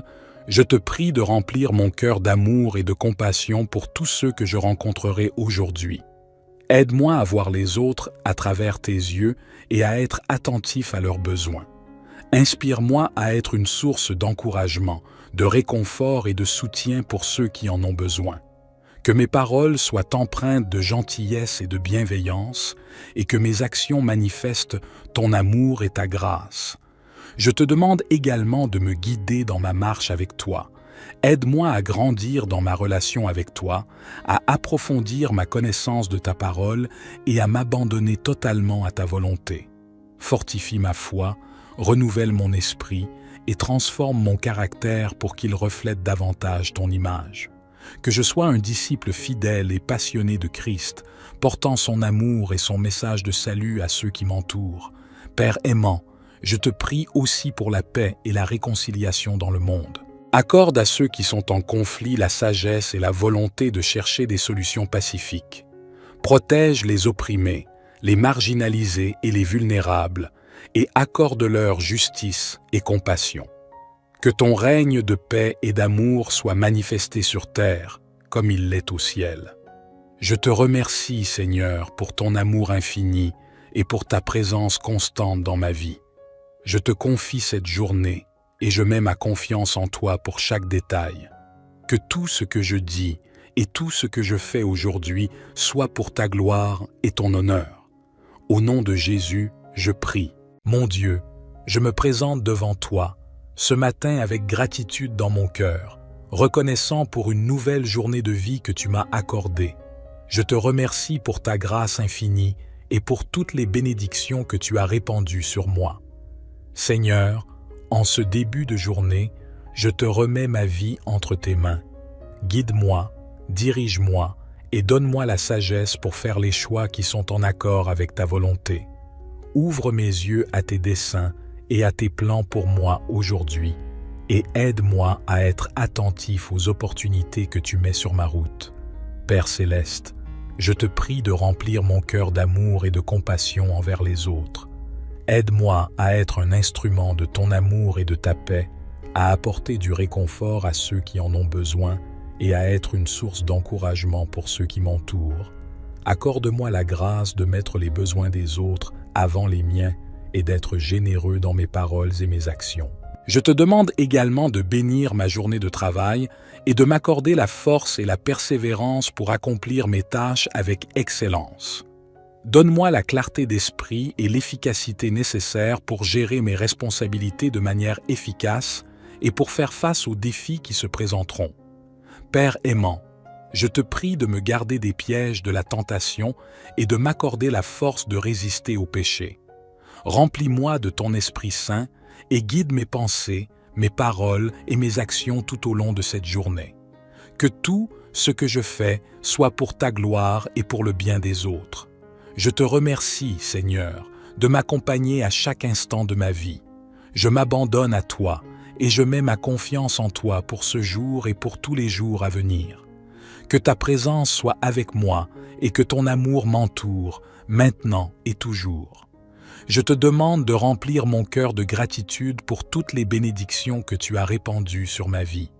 je te prie de remplir mon cœur d'amour et de compassion pour tous ceux que je rencontrerai aujourd'hui. Aide-moi à voir les autres à travers tes yeux et à être attentif à leurs besoins. Inspire-moi à être une source d'encouragement, de réconfort et de soutien pour ceux qui en ont besoin. Que mes paroles soient empreintes de gentillesse et de bienveillance et que mes actions manifestent ton amour et ta grâce. Je te demande également de me guider dans ma marche avec toi. Aide-moi à grandir dans ma relation avec toi, à approfondir ma connaissance de ta parole et à m'abandonner totalement à ta volonté. Fortifie ma foi, renouvelle mon esprit et transforme mon caractère pour qu'il reflète davantage ton image. Que je sois un disciple fidèle et passionné de Christ, portant son amour et son message de salut à ceux qui m'entourent. Père aimant, je te prie aussi pour la paix et la réconciliation dans le monde. Accorde à ceux qui sont en conflit la sagesse et la volonté de chercher des solutions pacifiques. Protège les opprimés, les marginalisés et les vulnérables, et accorde-leur justice et compassion. Que ton règne de paix et d'amour soit manifesté sur terre, comme il l'est au ciel. Je te remercie, Seigneur, pour ton amour infini et pour ta présence constante dans ma vie. Je te confie cette journée et je mets ma confiance en toi pour chaque détail. Que tout ce que je dis et tout ce que je fais aujourd'hui soit pour ta gloire et ton honneur. Au nom de Jésus, je prie. Mon Dieu, je me présente devant toi, ce matin avec gratitude dans mon cœur, reconnaissant pour une nouvelle journée de vie que tu m'as accordée. Je te remercie pour ta grâce infinie et pour toutes les bénédictions que tu as répandues sur moi. Seigneur, en ce début de journée, je te remets ma vie entre tes mains. Guide-moi, dirige-moi et donne-moi la sagesse pour faire les choix qui sont en accord avec ta volonté. Ouvre mes yeux à tes desseins et à tes plans pour moi aujourd'hui et aide-moi à être attentif aux opportunités que tu mets sur ma route. Père céleste, je te prie de remplir mon cœur d'amour et de compassion envers les autres. Aide-moi à être un instrument de ton amour et de ta paix, à apporter du réconfort à ceux qui en ont besoin et à être une source d'encouragement pour ceux qui m'entourent. Accorde-moi la grâce de mettre les besoins des autres avant les miens et d'être généreux dans mes paroles et mes actions. Je te demande également de bénir ma journée de travail et de m'accorder la force et la persévérance pour accomplir mes tâches avec excellence. Donne-moi la clarté d'esprit et l'efficacité nécessaires pour gérer mes responsabilités de manière efficace et pour faire face aux défis qui se présenteront. Père aimant, je te prie de me garder des pièges de la tentation et de m'accorder la force de résister au péché. Remplis-moi de ton Esprit Saint et guide mes pensées, mes paroles et mes actions tout au long de cette journée. Que tout ce que je fais soit pour ta gloire et pour le bien des autres. Je te remercie, Seigneur, de m'accompagner à chaque instant de ma vie. Je m'abandonne à toi et je mets ma confiance en toi pour ce jour et pour tous les jours à venir. Que ta présence soit avec moi et que ton amour m'entoure, maintenant et toujours. Je te demande de remplir mon cœur de gratitude pour toutes les bénédictions que tu as répandues sur ma vie.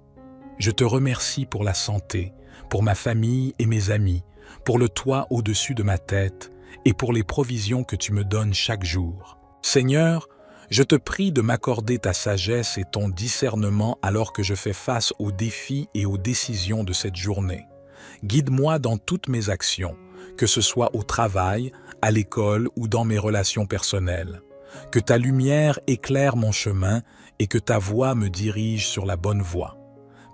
Je te remercie pour la santé, pour ma famille et mes amis, pour le toit au-dessus de ma tête et pour les provisions que tu me donnes chaque jour. Seigneur, je te prie de m'accorder ta sagesse et ton discernement alors que je fais face aux défis et aux décisions de cette journée. Guide-moi dans toutes mes actions, que ce soit au travail, à l'école ou dans mes relations personnelles. Que ta lumière éclaire mon chemin et que ta voix me dirige sur la bonne voie.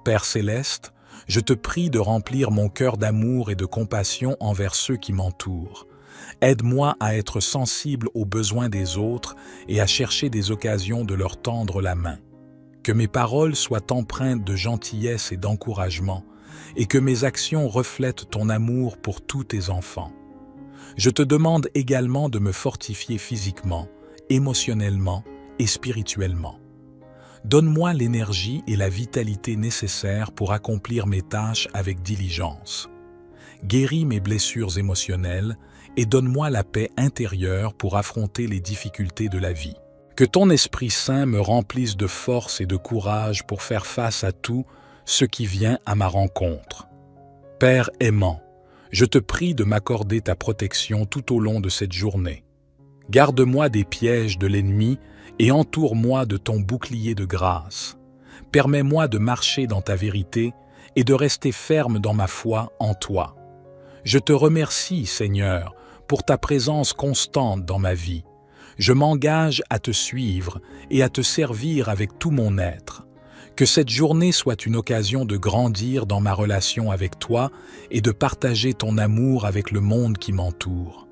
Père céleste, je te prie de remplir mon cœur d'amour et de compassion envers ceux qui m'entourent. Aide-moi à être sensible aux besoins des autres et à chercher des occasions de leur tendre la main. Que mes paroles soient empreintes de gentillesse et d'encouragement, et que mes actions reflètent ton amour pour tous tes enfants. Je te demande également de me fortifier physiquement, émotionnellement et spirituellement. Donne-moi l'énergie et la vitalité nécessaires pour accomplir mes tâches avec diligence. Guéris mes blessures émotionnelles et donne-moi la paix intérieure pour affronter les difficultés de la vie. Que ton Esprit Saint me remplisse de force et de courage pour faire face à tout ce qui vient à ma rencontre. Père aimant, je te prie de m'accorder ta protection tout au long de cette journée. Garde-moi des pièges de l'ennemi et entoure-moi de ton bouclier de grâce. Permets-moi de marcher dans ta vérité et de rester ferme dans ma foi en toi. Je te remercie, Seigneur, pour ta présence constante dans ma vie. Je m'engage à te suivre et à te servir avec tout mon être. Que cette journée soit une occasion de grandir dans ma relation avec toi et de partager ton amour avec le monde qui m'entoure.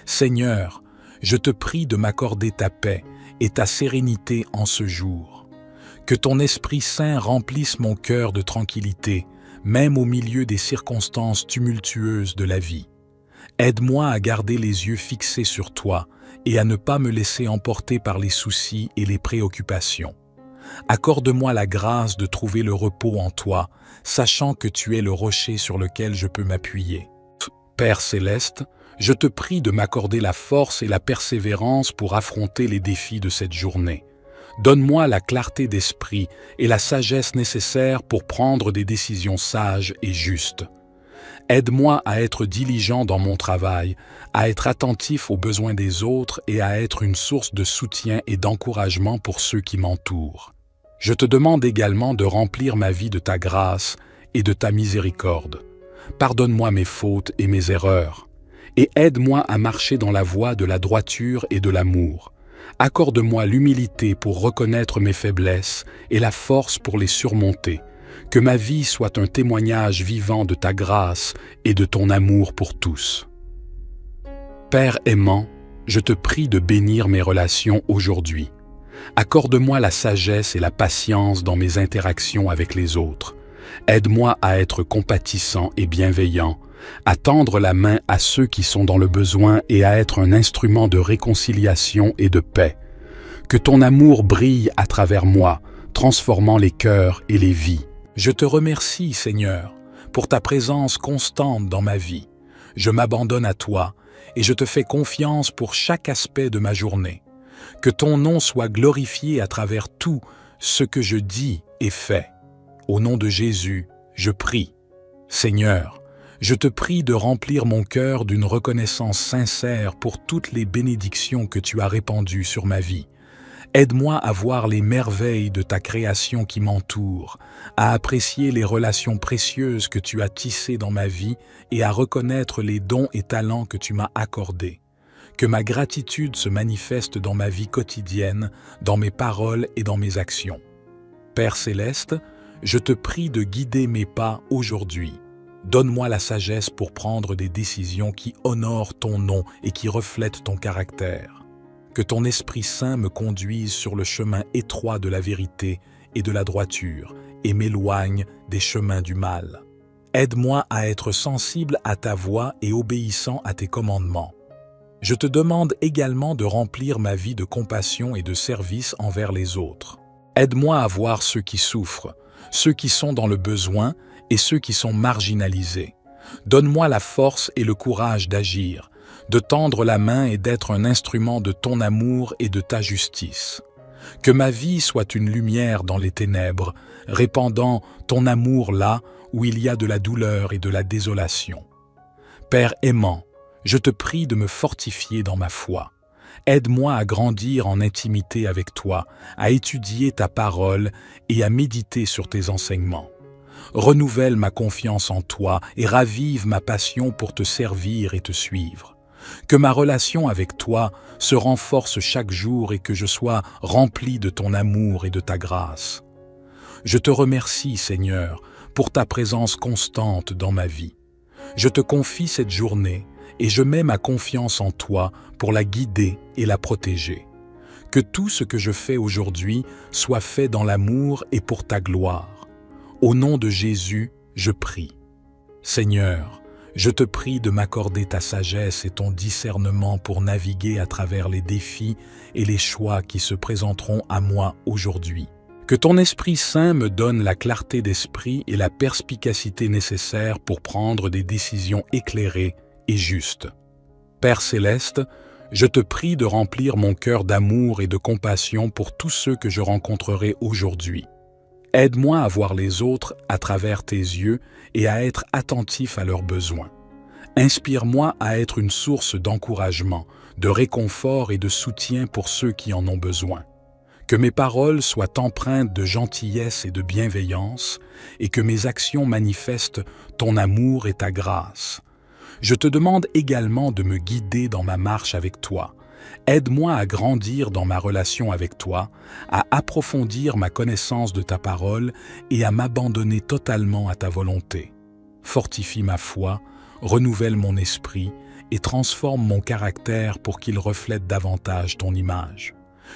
Seigneur, je te prie de m'accorder ta paix et ta sérénité en ce jour. Que ton Esprit Saint remplisse mon cœur de tranquillité, même au milieu des circonstances tumultueuses de la vie. Aide-moi à garder les yeux fixés sur toi et à ne pas me laisser emporter par les soucis et les préoccupations. Accorde-moi la grâce de trouver le repos en toi, sachant que tu es le rocher sur lequel je peux m'appuyer. Père céleste, je te prie de m'accorder la force et la persévérance pour affronter les défis de cette journée. Donne-moi la clarté d'esprit et la sagesse nécessaires pour prendre des décisions sages et justes. Aide-moi à être diligent dans mon travail, à être attentif aux besoins des autres et à être une source de soutien et d'encouragement pour ceux qui m'entourent. Je te demande également de remplir ma vie de ta grâce et de ta miséricorde. Pardonne-moi mes fautes et mes erreurs, et aide-moi à marcher dans la voie de la droiture et de l'amour. Accorde-moi l'humilité pour reconnaître mes faiblesses et la force pour les surmonter. Que ma vie soit un témoignage vivant de ta grâce et de ton amour pour tous. Père aimant, je te prie de bénir mes relations aujourd'hui. Accorde-moi la sagesse et la patience dans mes interactions avec les autres. Aide-moi à être compatissant et bienveillant, à tendre la main à ceux qui sont dans le besoin et à être un instrument de réconciliation et de paix. Que ton amour brille à travers moi, transformant les cœurs et les vies. Je te remercie, Seigneur, pour ta présence constante dans ma vie. Je m'abandonne à toi et je te fais confiance pour chaque aspect de ma journée. Que ton nom soit glorifié à travers tout ce que je dis et fais. Au nom de Jésus, je prie. Seigneur, je te prie de remplir mon cœur d'une reconnaissance sincère pour toutes les bénédictions que tu as répandues sur ma vie. Aide-moi à voir les merveilles de ta création qui m'entoure, à apprécier les relations précieuses que tu as tissées dans ma vie et à reconnaître les dons et talents que tu m'as accordés. Que ma gratitude se manifeste dans ma vie quotidienne, dans mes paroles et dans mes actions. Père céleste, je te prie de guider mes pas aujourd'hui. Donne-moi la sagesse pour prendre des décisions qui honorent ton nom et qui reflètent ton caractère. Que ton Esprit Saint me conduise sur le chemin étroit de la vérité et de la droiture et m'éloigne des chemins du mal. Aide-moi à être sensible à ta voix et obéissant à tes commandements. Je te demande également de remplir ma vie de compassion et de service envers les autres. Aide-moi à voir ceux qui souffrent, ceux qui sont dans le besoin et ceux qui sont marginalisés. Donne-moi la force et le courage d'agir, de tendre la main et d'être un instrument de ton amour et de ta justice. Que ma vie soit une lumière dans les ténèbres, répandant ton amour là où il y a de la douleur et de la désolation. Père aimant, je te prie de me fortifier dans ma foi. Aide-moi à grandir en intimité avec toi, à étudier ta parole et à méditer sur tes enseignements. Renouvelle ma confiance en toi et ravive ma passion pour te servir et te suivre. Que ma relation avec toi se renforce chaque jour et que je sois rempli de ton amour et de ta grâce. Je te remercie, Seigneur, pour ta présence constante dans ma vie. Je te confie cette journée et je mets ma confiance en toi pour la guider et la protéger. Que tout ce que je fais aujourd'hui soit fait dans l'amour et pour ta gloire. Au nom de Jésus, je prie. Seigneur, je te prie de m'accorder ta sagesse et ton discernement pour naviguer à travers les défis et les choix qui se présenteront à moi aujourd'hui. Que ton Esprit Saint me donne la clarté d'esprit et la perspicacité nécessaires pour prendre des décisions éclairées et justes. Père céleste, je te prie de remplir mon cœur d'amour et de compassion pour tous ceux que je rencontrerai aujourd'hui. Aide-moi à voir les autres à travers tes yeux et à être attentif à leurs besoins. Inspire-moi à être une source d'encouragement, de réconfort et de soutien pour ceux qui en ont besoin. Que mes paroles soient empreintes de gentillesse et de bienveillance et que mes actions manifestent ton amour et ta grâce. Je te demande également de me guider dans ma marche avec toi. Aide-moi à grandir dans ma relation avec toi, à approfondir ma connaissance de ta parole et à m'abandonner totalement à ta volonté. Fortifie ma foi, renouvelle mon esprit et transforme mon caractère pour qu'il reflète davantage ton image.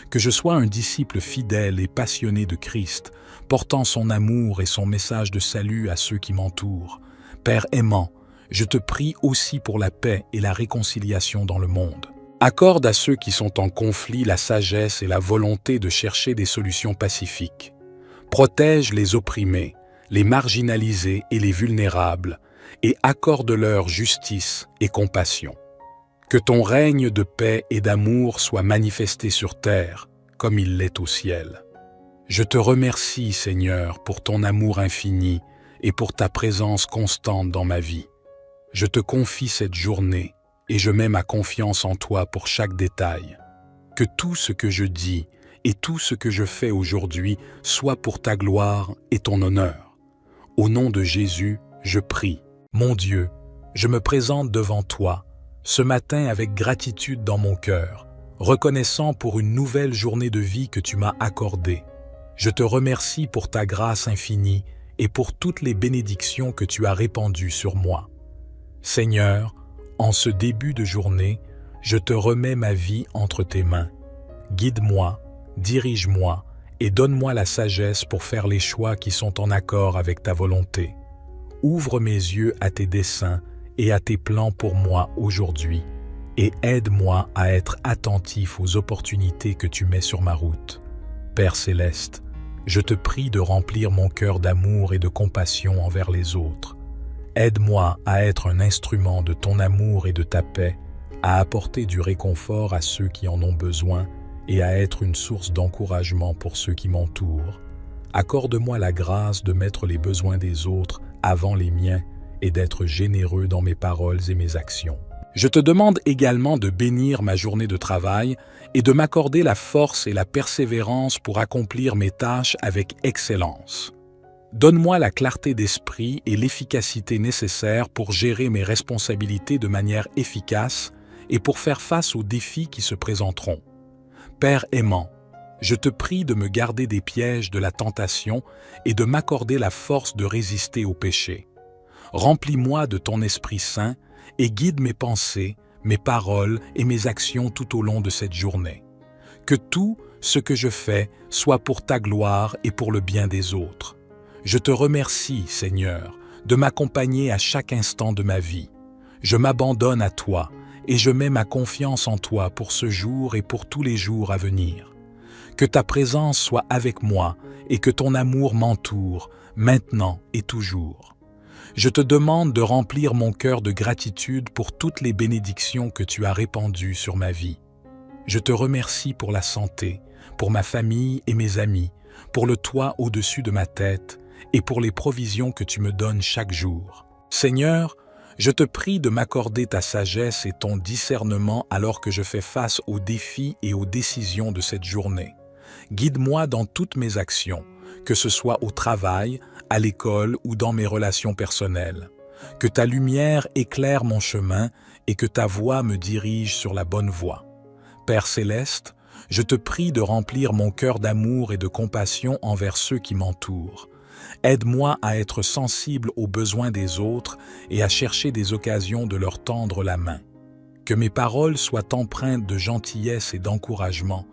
Que je sois un disciple fidèle et passionné de Christ, portant son amour et son message de salut à ceux qui m'entourent. Père aimant, je te prie aussi pour la paix et la réconciliation dans le monde. Accorde à ceux qui sont en conflit la sagesse et la volonté de chercher des solutions pacifiques. Protège les opprimés, les marginalisés et les vulnérables, et accorde-leur justice et compassion. Que ton règne de paix et d'amour soit manifesté sur terre, comme il l'est au ciel. Je te remercie, Seigneur, pour ton amour infini et pour ta présence constante dans ma vie. Je te confie cette journée et je mets ma confiance en toi pour chaque détail. Que tout ce que je dis et tout ce que je fais aujourd'hui soit pour ta gloire et ton honneur. Au nom de Jésus, je prie. Mon Dieu, je me présente devant toi, ce matin avec gratitude dans mon cœur, reconnaissant pour une nouvelle journée de vie que tu m'as accordée. Je te remercie pour ta grâce infinie et pour toutes les bénédictions que tu as répandues sur moi. Seigneur, en ce début de journée, je te remets ma vie entre tes mains. Guide-moi, dirige-moi et donne-moi la sagesse pour faire les choix qui sont en accord avec ta volonté. Ouvre mes yeux à tes desseins et à tes plans pour moi aujourd'hui et aide-moi à être attentif aux opportunités que tu mets sur ma route. Père céleste, je te prie de remplir mon cœur d'amour et de compassion envers les autres. Aide-moi à être un instrument de ton amour et de ta paix, à apporter du réconfort à ceux qui en ont besoin et à être une source d'encouragement pour ceux qui m'entourent. Accorde-moi la grâce de mettre les besoins des autres avant les miens et d'être généreux dans mes paroles et mes actions. Je te demande également de bénir ma journée de travail et de m'accorder la force et la persévérance pour accomplir mes tâches avec excellence. Donne-moi la clarté d'esprit et l'efficacité nécessaires pour gérer mes responsabilités de manière efficace et pour faire face aux défis qui se présenteront. Père aimant, je te prie de me garder des pièges de la tentation et de m'accorder la force de résister au péché. Remplis-moi de ton Esprit Saint et guide mes pensées, mes paroles et mes actions tout au long de cette journée. Que tout ce que je fais soit pour ta gloire et pour le bien des autres. Je te remercie, Seigneur, de m'accompagner à chaque instant de ma vie. Je m'abandonne à toi et je mets ma confiance en toi pour ce jour et pour tous les jours à venir. Que ta présence soit avec moi et que ton amour m'entoure, maintenant et toujours. Je te demande de remplir mon cœur de gratitude pour toutes les bénédictions que tu as répandues sur ma vie. Je te remercie pour la santé, pour ma famille et mes amis, pour le toit au-dessus de ma tête et pour les provisions que tu me donnes chaque jour. Seigneur, je te prie de m'accorder ta sagesse et ton discernement alors que je fais face aux défis et aux décisions de cette journée. Guide-moi dans toutes mes actions, que ce soit au travail, à l'école ou dans mes relations personnelles. Que ta lumière éclaire mon chemin et que ta voix me dirige sur la bonne voie. Père céleste, je te prie de remplir mon cœur d'amour et de compassion envers ceux qui m'entourent. Aide-moi à être sensible aux besoins des autres et à chercher des occasions de leur tendre la main. Que mes paroles soient empreintes de gentillesse et d'encouragement,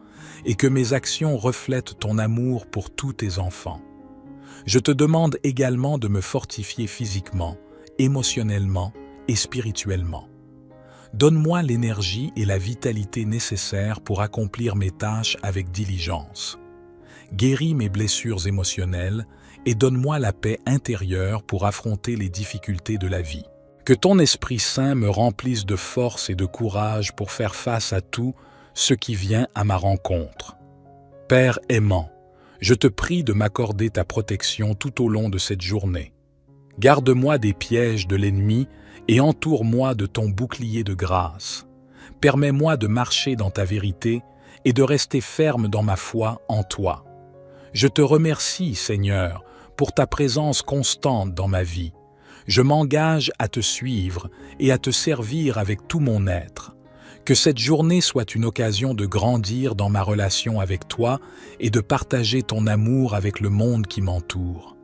et que mes actions reflètent ton amour pour tous tes enfants. Je te demande également de me fortifier physiquement, émotionnellement et spirituellement. Donne-moi l'énergie et la vitalité nécessaires pour accomplir mes tâches avec diligence. Guéris mes blessures émotionnelles et donne-moi la paix intérieure pour affronter les difficultés de la vie. Que ton Esprit Saint me remplisse de force et de courage pour faire face à tout ce qui vient à ma rencontre. Père aimant, je te prie de m'accorder ta protection tout au long de cette journée. Garde-moi des pièges de l'ennemi et entoure-moi de ton bouclier de grâce. Permets-moi de marcher dans ta vérité et de rester ferme dans ma foi en toi. Je te remercie, Seigneur, pour ta présence constante dans ma vie. Je m'engage à te suivre et à te servir avec tout mon être. Que cette journée soit une occasion de grandir dans ma relation avec toi et de partager ton amour avec le monde qui m'entoure.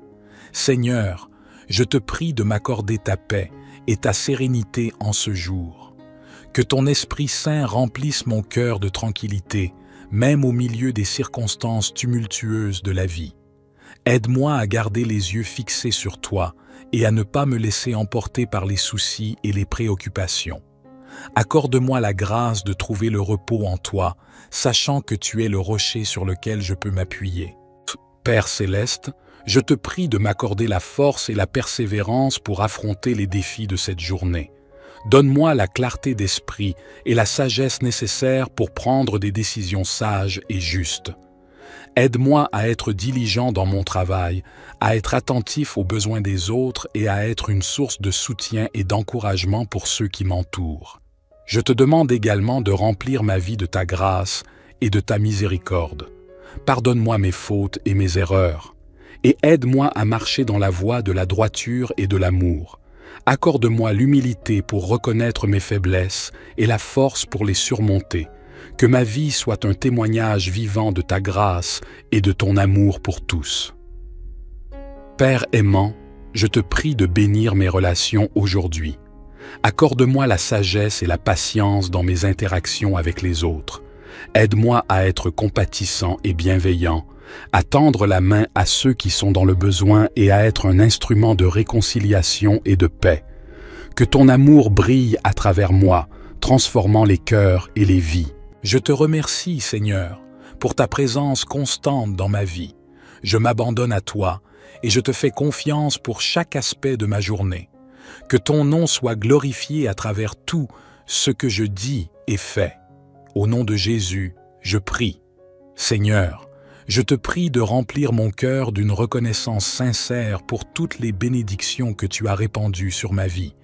Seigneur, je te prie de m'accorder ta paix et ta sérénité en ce jour. Que ton Esprit Saint remplisse mon cœur de tranquillité, même au milieu des circonstances tumultueuses de la vie. Aide-moi à garder les yeux fixés sur toi et à ne pas me laisser emporter par les soucis et les préoccupations. Accorde-moi la grâce de trouver le repos en toi, sachant que tu es le rocher sur lequel je peux m'appuyer. Père céleste, je te prie de m'accorder la force et la persévérance pour affronter les défis de cette journée. Donne-moi la clarté d'esprit et la sagesse nécessaires pour prendre des décisions sages et justes. Aide-moi à être diligent dans mon travail, à être attentif aux besoins des autres et à être une source de soutien et d'encouragement pour ceux qui m'entourent. Je te demande également de remplir ma vie de ta grâce et de ta miséricorde. Pardonne-moi mes fautes et mes erreurs, et aide-moi à marcher dans la voie de la droiture et de l'amour. Accorde-moi l'humilité pour reconnaître mes faiblesses et la force pour les surmonter. Que ma vie soit un témoignage vivant de ta grâce et de ton amour pour tous. Père aimant, je te prie de bénir mes relations aujourd'hui. Accorde-moi la sagesse et la patience dans mes interactions avec les autres. Aide-moi à être compatissant et bienveillant, à tendre la main à ceux qui sont dans le besoin et à être un instrument de réconciliation et de paix. Que ton amour brille à travers moi, transformant les cœurs et les vies. Je te remercie, Seigneur, pour ta présence constante dans ma vie. Je m'abandonne à toi et je te fais confiance pour chaque aspect de ma journée. Que ton nom soit glorifié à travers tout ce que je dis et fais. Au nom de Jésus, je prie. Seigneur, je te prie de remplir mon cœur d'une reconnaissance sincère pour toutes les bénédictions que tu as répandues sur ma vie.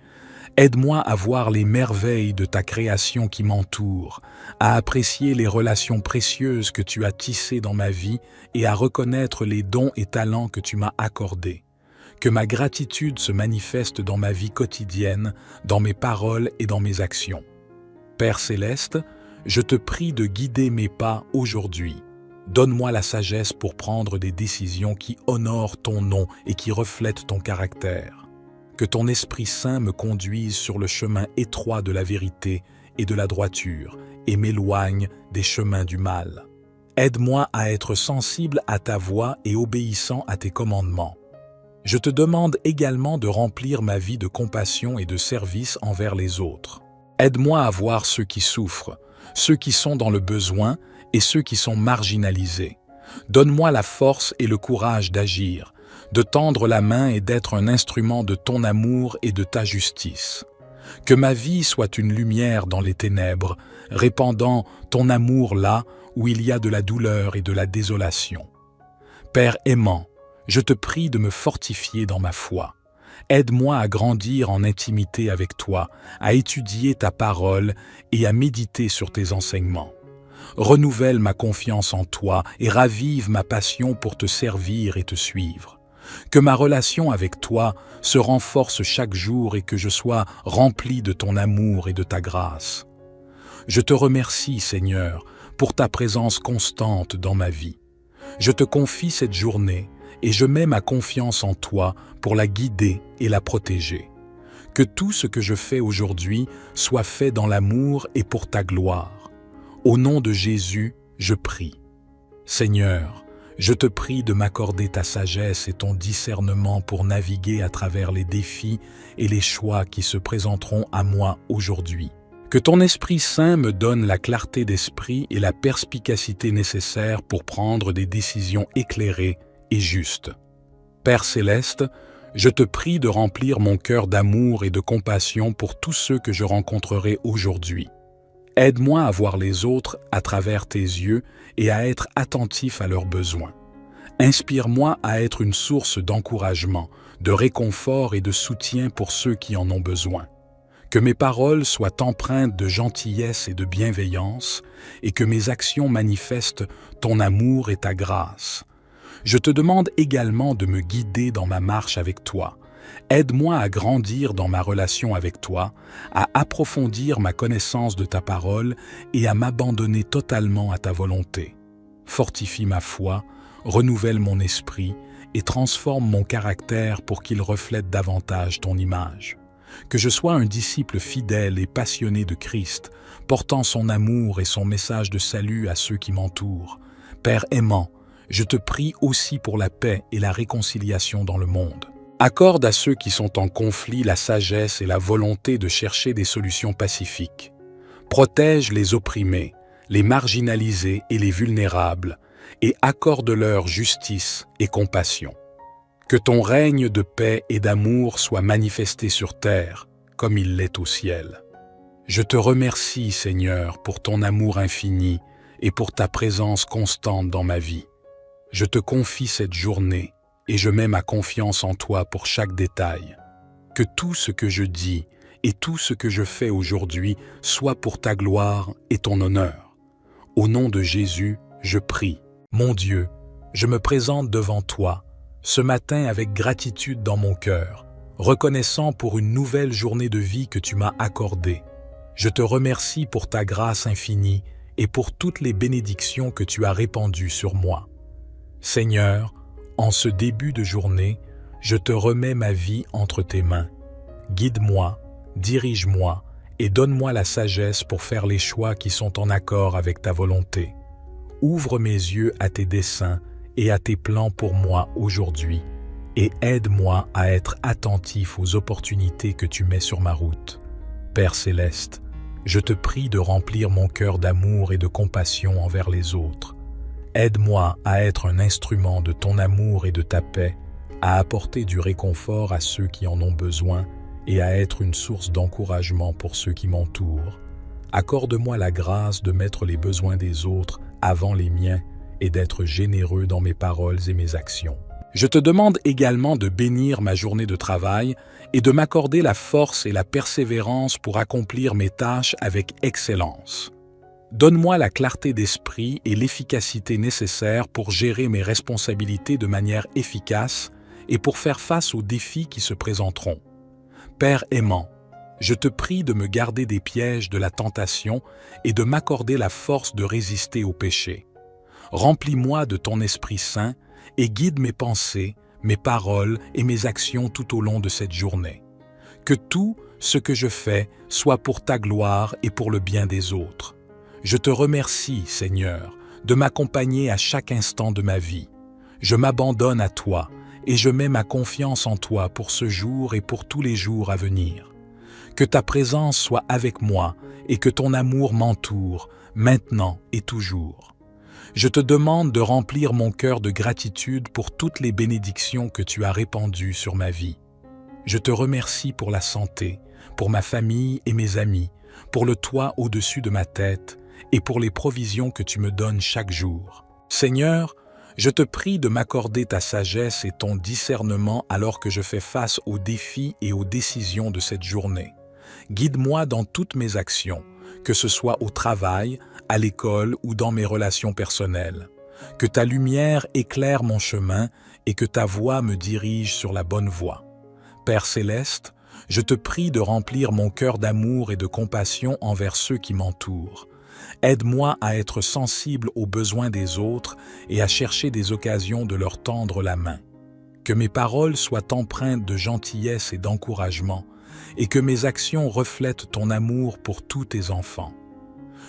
Aide-moi à voir les merveilles de ta création qui m'entoure, à apprécier les relations précieuses que tu as tissées dans ma vie et à reconnaître les dons et talents que tu m'as accordés. Que ma gratitude se manifeste dans ma vie quotidienne, dans mes paroles et dans mes actions. Père céleste, je te prie de guider mes pas aujourd'hui. Donne-moi la sagesse pour prendre des décisions qui honorent ton nom et qui reflètent ton caractère. Que ton Esprit Saint me conduise sur le chemin étroit de la vérité et de la droiture et m'éloigne des chemins du mal. Aide-moi à être sensible à ta voix et obéissant à tes commandements. Je te demande également de remplir ma vie de compassion et de service envers les autres. Aide-moi à voir ceux qui souffrent, ceux qui sont dans le besoin et ceux qui sont marginalisés. Donne-moi la force et le courage d'agir, de tendre la main et d'être un instrument de ton amour et de ta justice. Que ma vie soit une lumière dans les ténèbres, répandant ton amour là où il y a de la douleur et de la désolation. Père aimant, je te prie de me fortifier dans ma foi. Aide-moi à grandir en intimité avec toi, à étudier ta parole et à méditer sur tes enseignements. Renouvelle ma confiance en toi et ravive ma passion pour te servir et te suivre. Que ma relation avec toi se renforce chaque jour et que je sois rempli de ton amour et de ta grâce. Je te remercie, Seigneur, pour ta présence constante dans ma vie. Je te confie cette journée et je mets ma confiance en toi pour la guider et la protéger. Que tout ce que je fais aujourd'hui soit fait dans l'amour et pour ta gloire. Au nom de Jésus, je prie. Seigneur, je te prie de m'accorder ta sagesse et ton discernement pour naviguer à travers les défis et les choix qui se présenteront à moi aujourd'hui. Que ton Esprit Saint me donne la clarté d'esprit et la perspicacité nécessaires pour prendre des décisions éclairées et justes. Père céleste, je te prie de remplir mon cœur d'amour et de compassion pour tous ceux que je rencontrerai aujourd'hui. Aide-moi à voir les autres à travers tes yeux et à être attentif à leurs besoins. Inspire-moi à être une source d'encouragement, de réconfort et de soutien pour ceux qui en ont besoin. Que mes paroles soient empreintes de gentillesse et de bienveillance et que mes actions manifestent ton amour et ta grâce. Je te demande également de me guider dans ma marche avec toi. Aide-moi à grandir dans ma relation avec toi, à approfondir ma connaissance de ta parole et à m'abandonner totalement à ta volonté. Fortifie ma foi, renouvelle mon esprit et transforme mon caractère pour qu'il reflète davantage ton image. Que je sois un disciple fidèle et passionné de Christ, portant son amour et son message de salut à ceux qui m'entourent. Père aimant, je te prie aussi pour la paix et la réconciliation dans le monde. Accorde à ceux qui sont en conflit la sagesse et la volonté de chercher des solutions pacifiques. Protège les opprimés, les marginalisés et les vulnérables, et accorde-leur justice et compassion. Que ton règne de paix et d'amour soit manifesté sur terre, comme il l'est au ciel. Je te remercie, Seigneur, pour ton amour infini et pour ta présence constante dans ma vie. Je te confie cette journée et je mets ma confiance en toi pour chaque détail. Que tout ce que je dis et tout ce que je fais aujourd'hui soit pour ta gloire et ton honneur. Au nom de Jésus, je prie. Mon Dieu, je me présente devant toi, ce matin avec gratitude dans mon cœur, reconnaissant pour une nouvelle journée de vie que tu m'as accordée. Je te remercie pour ta grâce infinie et pour toutes les bénédictions que tu as répandues sur moi. Seigneur, en ce début de journée, Je te remets ma vie entre tes mains. Guide-moi, dirige-moi et donne-moi la sagesse pour faire les choix qui sont en accord avec ta volonté. Ouvre mes yeux à tes desseins et à tes plans pour moi aujourd'hui et aide-moi à être attentif aux opportunités que tu mets sur ma route. Père céleste, je te prie de remplir mon cœur d'amour et de compassion envers les autres. Aide-moi à être un instrument de ton amour et de ta paix, à apporter du réconfort à ceux qui en ont besoin et à être une source d'encouragement pour ceux qui m'entourent. Accorde-moi la grâce de mettre les besoins des autres avant les miens et d'être généreux dans mes paroles et mes actions. Je te demande également de bénir ma journée de travail et de m'accorder la force et la persévérance pour accomplir mes tâches avec excellence. Donne-moi la clarté d'esprit et l'efficacité nécessaires pour gérer mes responsabilités de manière efficace et pour faire face aux défis qui se présenteront. Père aimant, je te prie de me garder des pièges de la tentation et de m'accorder la force de résister au péché. Remplis-moi de ton Esprit Saint et guide mes pensées, mes paroles et mes actions tout au long de cette journée. Que tout ce que je fais soit pour ta gloire et pour le bien des autres. Je te remercie, Seigneur, de m'accompagner à chaque instant de ma vie. Je m'abandonne à toi et je mets ma confiance en toi pour ce jour et pour tous les jours à venir. Que ta présence soit avec moi et que ton amour m'entoure, maintenant et toujours. Je te demande de remplir mon cœur de gratitude pour toutes les bénédictions que tu as répandues sur ma vie. Je te remercie pour la santé, pour ma famille et mes amis, pour le toit au-dessus de ma tête et pour les provisions que tu me donnes chaque jour. Seigneur, je te prie de m'accorder ta sagesse et ton discernement alors que je fais face aux défis et aux décisions de cette journée. Guide-moi dans toutes mes actions, que ce soit au travail, à l'école ou dans mes relations personnelles. Que ta lumière éclaire mon chemin et que ta voix me dirige sur la bonne voie. Père céleste, je te prie de remplir mon cœur d'amour et de compassion envers ceux qui m'entourent. Aide-moi à être sensible aux besoins des autres et à chercher des occasions de leur tendre la main. Que mes paroles soient empreintes de gentillesse et d'encouragement, et que mes actions reflètent ton amour pour tous tes enfants.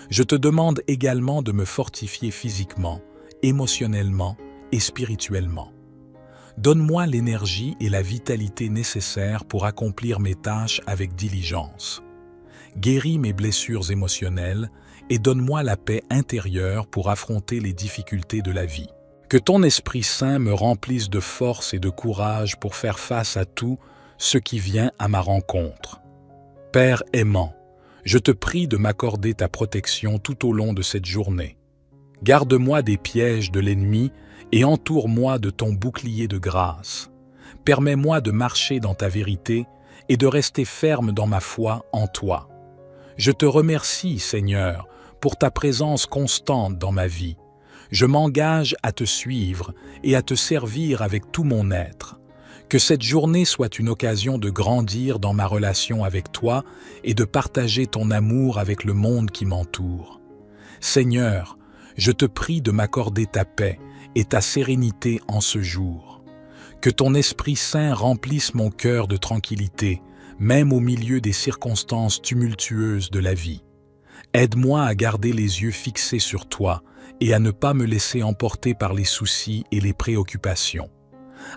Je te demande également de me fortifier physiquement, émotionnellement et spirituellement. Donne-moi l'énergie et la vitalité nécessaires pour accomplir mes tâches avec diligence. Guéris mes blessures émotionnelles et donne-moi la paix intérieure pour affronter les difficultés de la vie. Que ton Esprit Saint me remplisse de force et de courage pour faire face à tout ce qui vient à ma rencontre. Père aimant, je te prie de m'accorder ta protection tout au long de cette journée. Garde-moi des pièges de l'ennemi et entoure-moi de ton bouclier de grâce. Permets-moi de marcher dans ta vérité et de rester ferme dans ma foi en toi. Je te remercie, Seigneur, pour ta présence constante dans ma vie. Je m'engage à te suivre et à te servir avec tout mon être. Que cette journée soit une occasion de grandir dans ma relation avec toi et de partager ton amour avec le monde qui m'entoure. Seigneur, je te prie de m'accorder ta paix et ta sérénité en ce jour. Que ton Esprit Saint remplisse mon cœur de tranquillité, même au milieu des circonstances tumultueuses de la vie. Aide-moi à garder les yeux fixés sur toi et à ne pas me laisser emporter par les soucis et les préoccupations.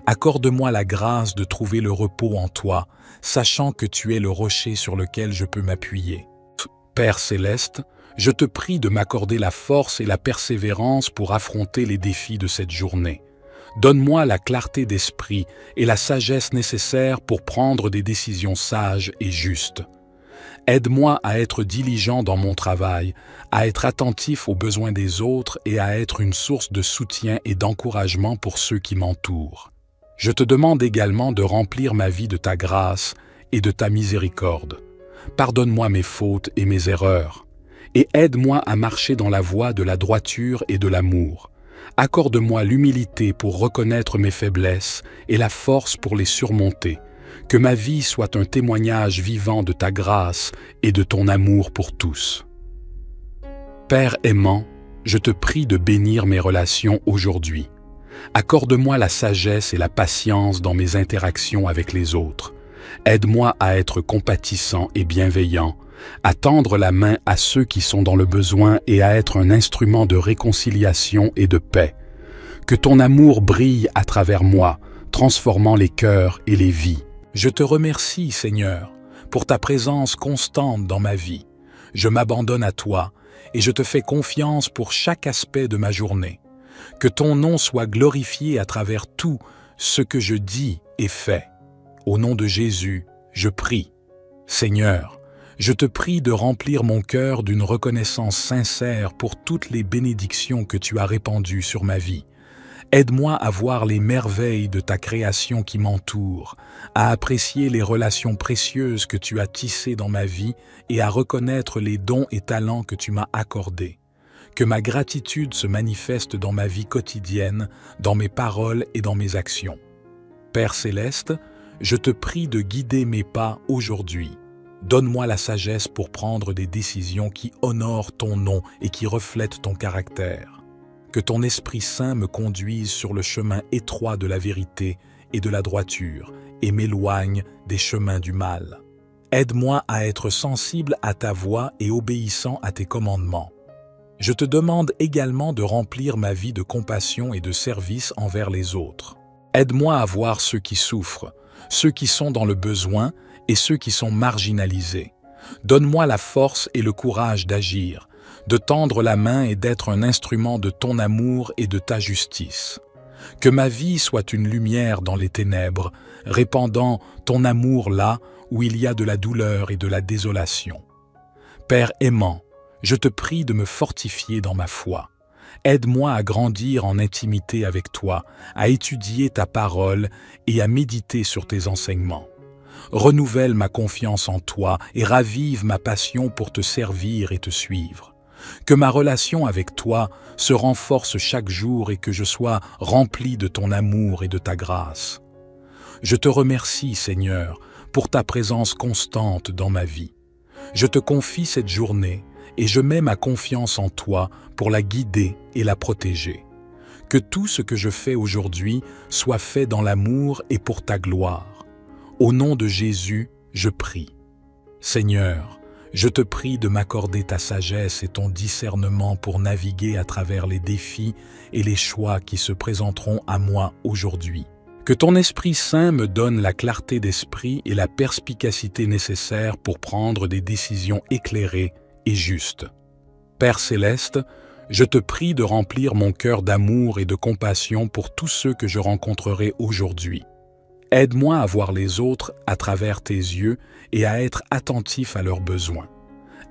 Accorde-moi la grâce de trouver le repos en toi, sachant que tu es le rocher sur lequel je peux m'appuyer. Père céleste, je te prie de m'accorder la force et la persévérance pour affronter les défis de cette journée. Donne-moi la clarté d'esprit et la sagesse nécessaires pour prendre des décisions sages et justes. Aide-moi à être diligent dans mon travail, à être attentif aux besoins des autres et à être une source de soutien et d'encouragement pour ceux qui m'entourent. Je te demande également de remplir ma vie de ta grâce et de ta miséricorde. Pardonne-moi mes fautes et mes erreurs, et aide-moi à marcher dans la voie de la droiture et de l'amour. Accorde-moi l'humilité pour reconnaître mes faiblesses et la force pour les surmonter. Que ma vie soit un témoignage vivant de ta grâce et de ton amour pour tous. Père aimant, je te prie de bénir mes relations aujourd'hui. Accorde-moi la sagesse et la patience dans mes interactions avec les autres. Aide-moi à être compatissant et bienveillant, à tendre la main à ceux qui sont dans le besoin et à être un instrument de réconciliation et de paix. Que ton amour brille à travers moi, transformant les cœurs et les vies. Je te remercie, Seigneur, pour ta présence constante dans ma vie. Je m'abandonne à toi et je te fais confiance pour chaque aspect de ma journée. Que ton nom soit glorifié à travers tout ce que je dis et fais. Au nom de Jésus, je prie. Seigneur, je te prie de remplir mon cœur d'une reconnaissance sincère pour toutes les bénédictions que tu as répandues sur ma vie. Aide-moi à voir les merveilles de ta création qui m'entoure, à apprécier les relations précieuses que tu as tissées dans ma vie et à reconnaître les dons et talents que tu m'as accordés. Que ma gratitude se manifeste dans ma vie quotidienne, dans mes paroles et dans mes actions. Père céleste, je te prie de guider mes pas aujourd'hui. Donne-moi la sagesse pour prendre des décisions qui honorent ton nom et qui reflètent ton caractère. Que ton Esprit Saint me conduise sur le chemin étroit de la vérité et de la droiture et m'éloigne des chemins du mal. Aide-moi à être sensible à ta voix et obéissant à tes commandements. Je te demande également de remplir ma vie de compassion et de service envers les autres. Aide-moi à voir ceux qui souffrent, ceux qui sont dans le besoin et ceux qui sont marginalisés. Donne-moi la force et le courage d'agir, de tendre la main et d'être un instrument de ton amour et de ta justice. Que ma vie soit une lumière dans les ténèbres, répandant ton amour là où il y a de la douleur et de la désolation. Père aimant, je te prie de me fortifier dans ma foi. Aide-moi à grandir en intimité avec toi, à étudier ta parole et à méditer sur tes enseignements. Renouvelle ma confiance en toi et ravive ma passion pour te servir et te suivre. Que ma relation avec toi se renforce chaque jour et que je sois rempli de ton amour et de ta grâce. Je te remercie, Seigneur, pour ta présence constante dans ma vie. Je te confie cette journée et je mets ma confiance en toi pour la guider et la protéger. Que tout ce que je fais aujourd'hui soit fait dans l'amour et pour ta gloire. Au nom de Jésus, je prie. Seigneur, je te prie de m'accorder ta sagesse et ton discernement pour naviguer à travers les défis et les choix qui se présenteront à moi aujourd'hui. Que ton Esprit Saint me donne la clarté d'esprit et la perspicacité nécessaires pour prendre des décisions éclairées et justes. Père céleste, je te prie de remplir mon cœur d'amour et de compassion pour tous ceux que je rencontrerai aujourd'hui. Aide-moi à voir les autres à travers tes yeux et à être attentif à leurs besoins.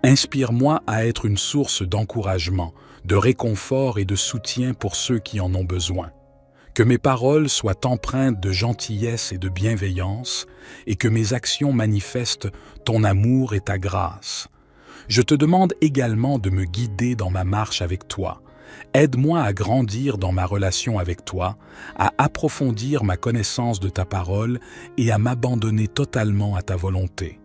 Inspire-moi à être une source d'encouragement, de réconfort et de soutien pour ceux qui en ont besoin. Que mes paroles soient empreintes de gentillesse et de bienveillance et que mes actions manifestent ton amour et ta grâce. Je te demande également de me guider dans ma marche avec toi. Aide-moi à grandir dans ma relation avec toi, à approfondir ma connaissance de ta parole et à m'abandonner totalement à ta volonté.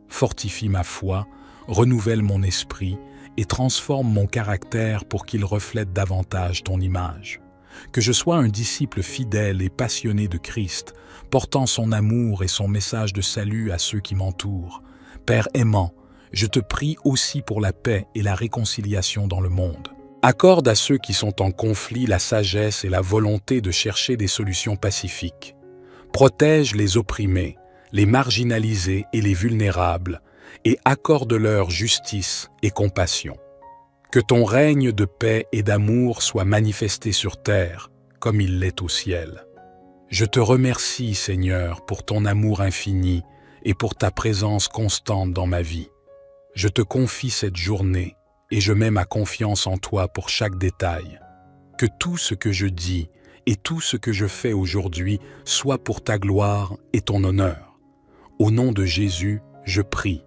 Fortifie ma foi, renouvelle mon esprit et transforme mon caractère pour qu'il reflète davantage ton image. Que je sois un disciple fidèle et passionné de Christ, portant son amour et son message de salut à ceux qui m'entourent. Père aimant, je te prie aussi pour la paix et la réconciliation dans le monde. Accorde à ceux qui sont en conflit la sagesse et la volonté de chercher des solutions pacifiques. Protège les opprimés, les marginalisés et les vulnérables, et accorde-leur justice et compassion. Que ton règne de paix et d'amour soit manifesté sur terre, comme il l'est au ciel. Je te remercie, Seigneur, pour ton amour infini et pour ta présence constante dans ma vie. Je te confie cette journée et je mets ma confiance en toi pour chaque détail. Que tout ce que je dis et tout ce que je fais aujourd'hui soit pour ta gloire et ton honneur. Au nom de Jésus, je prie.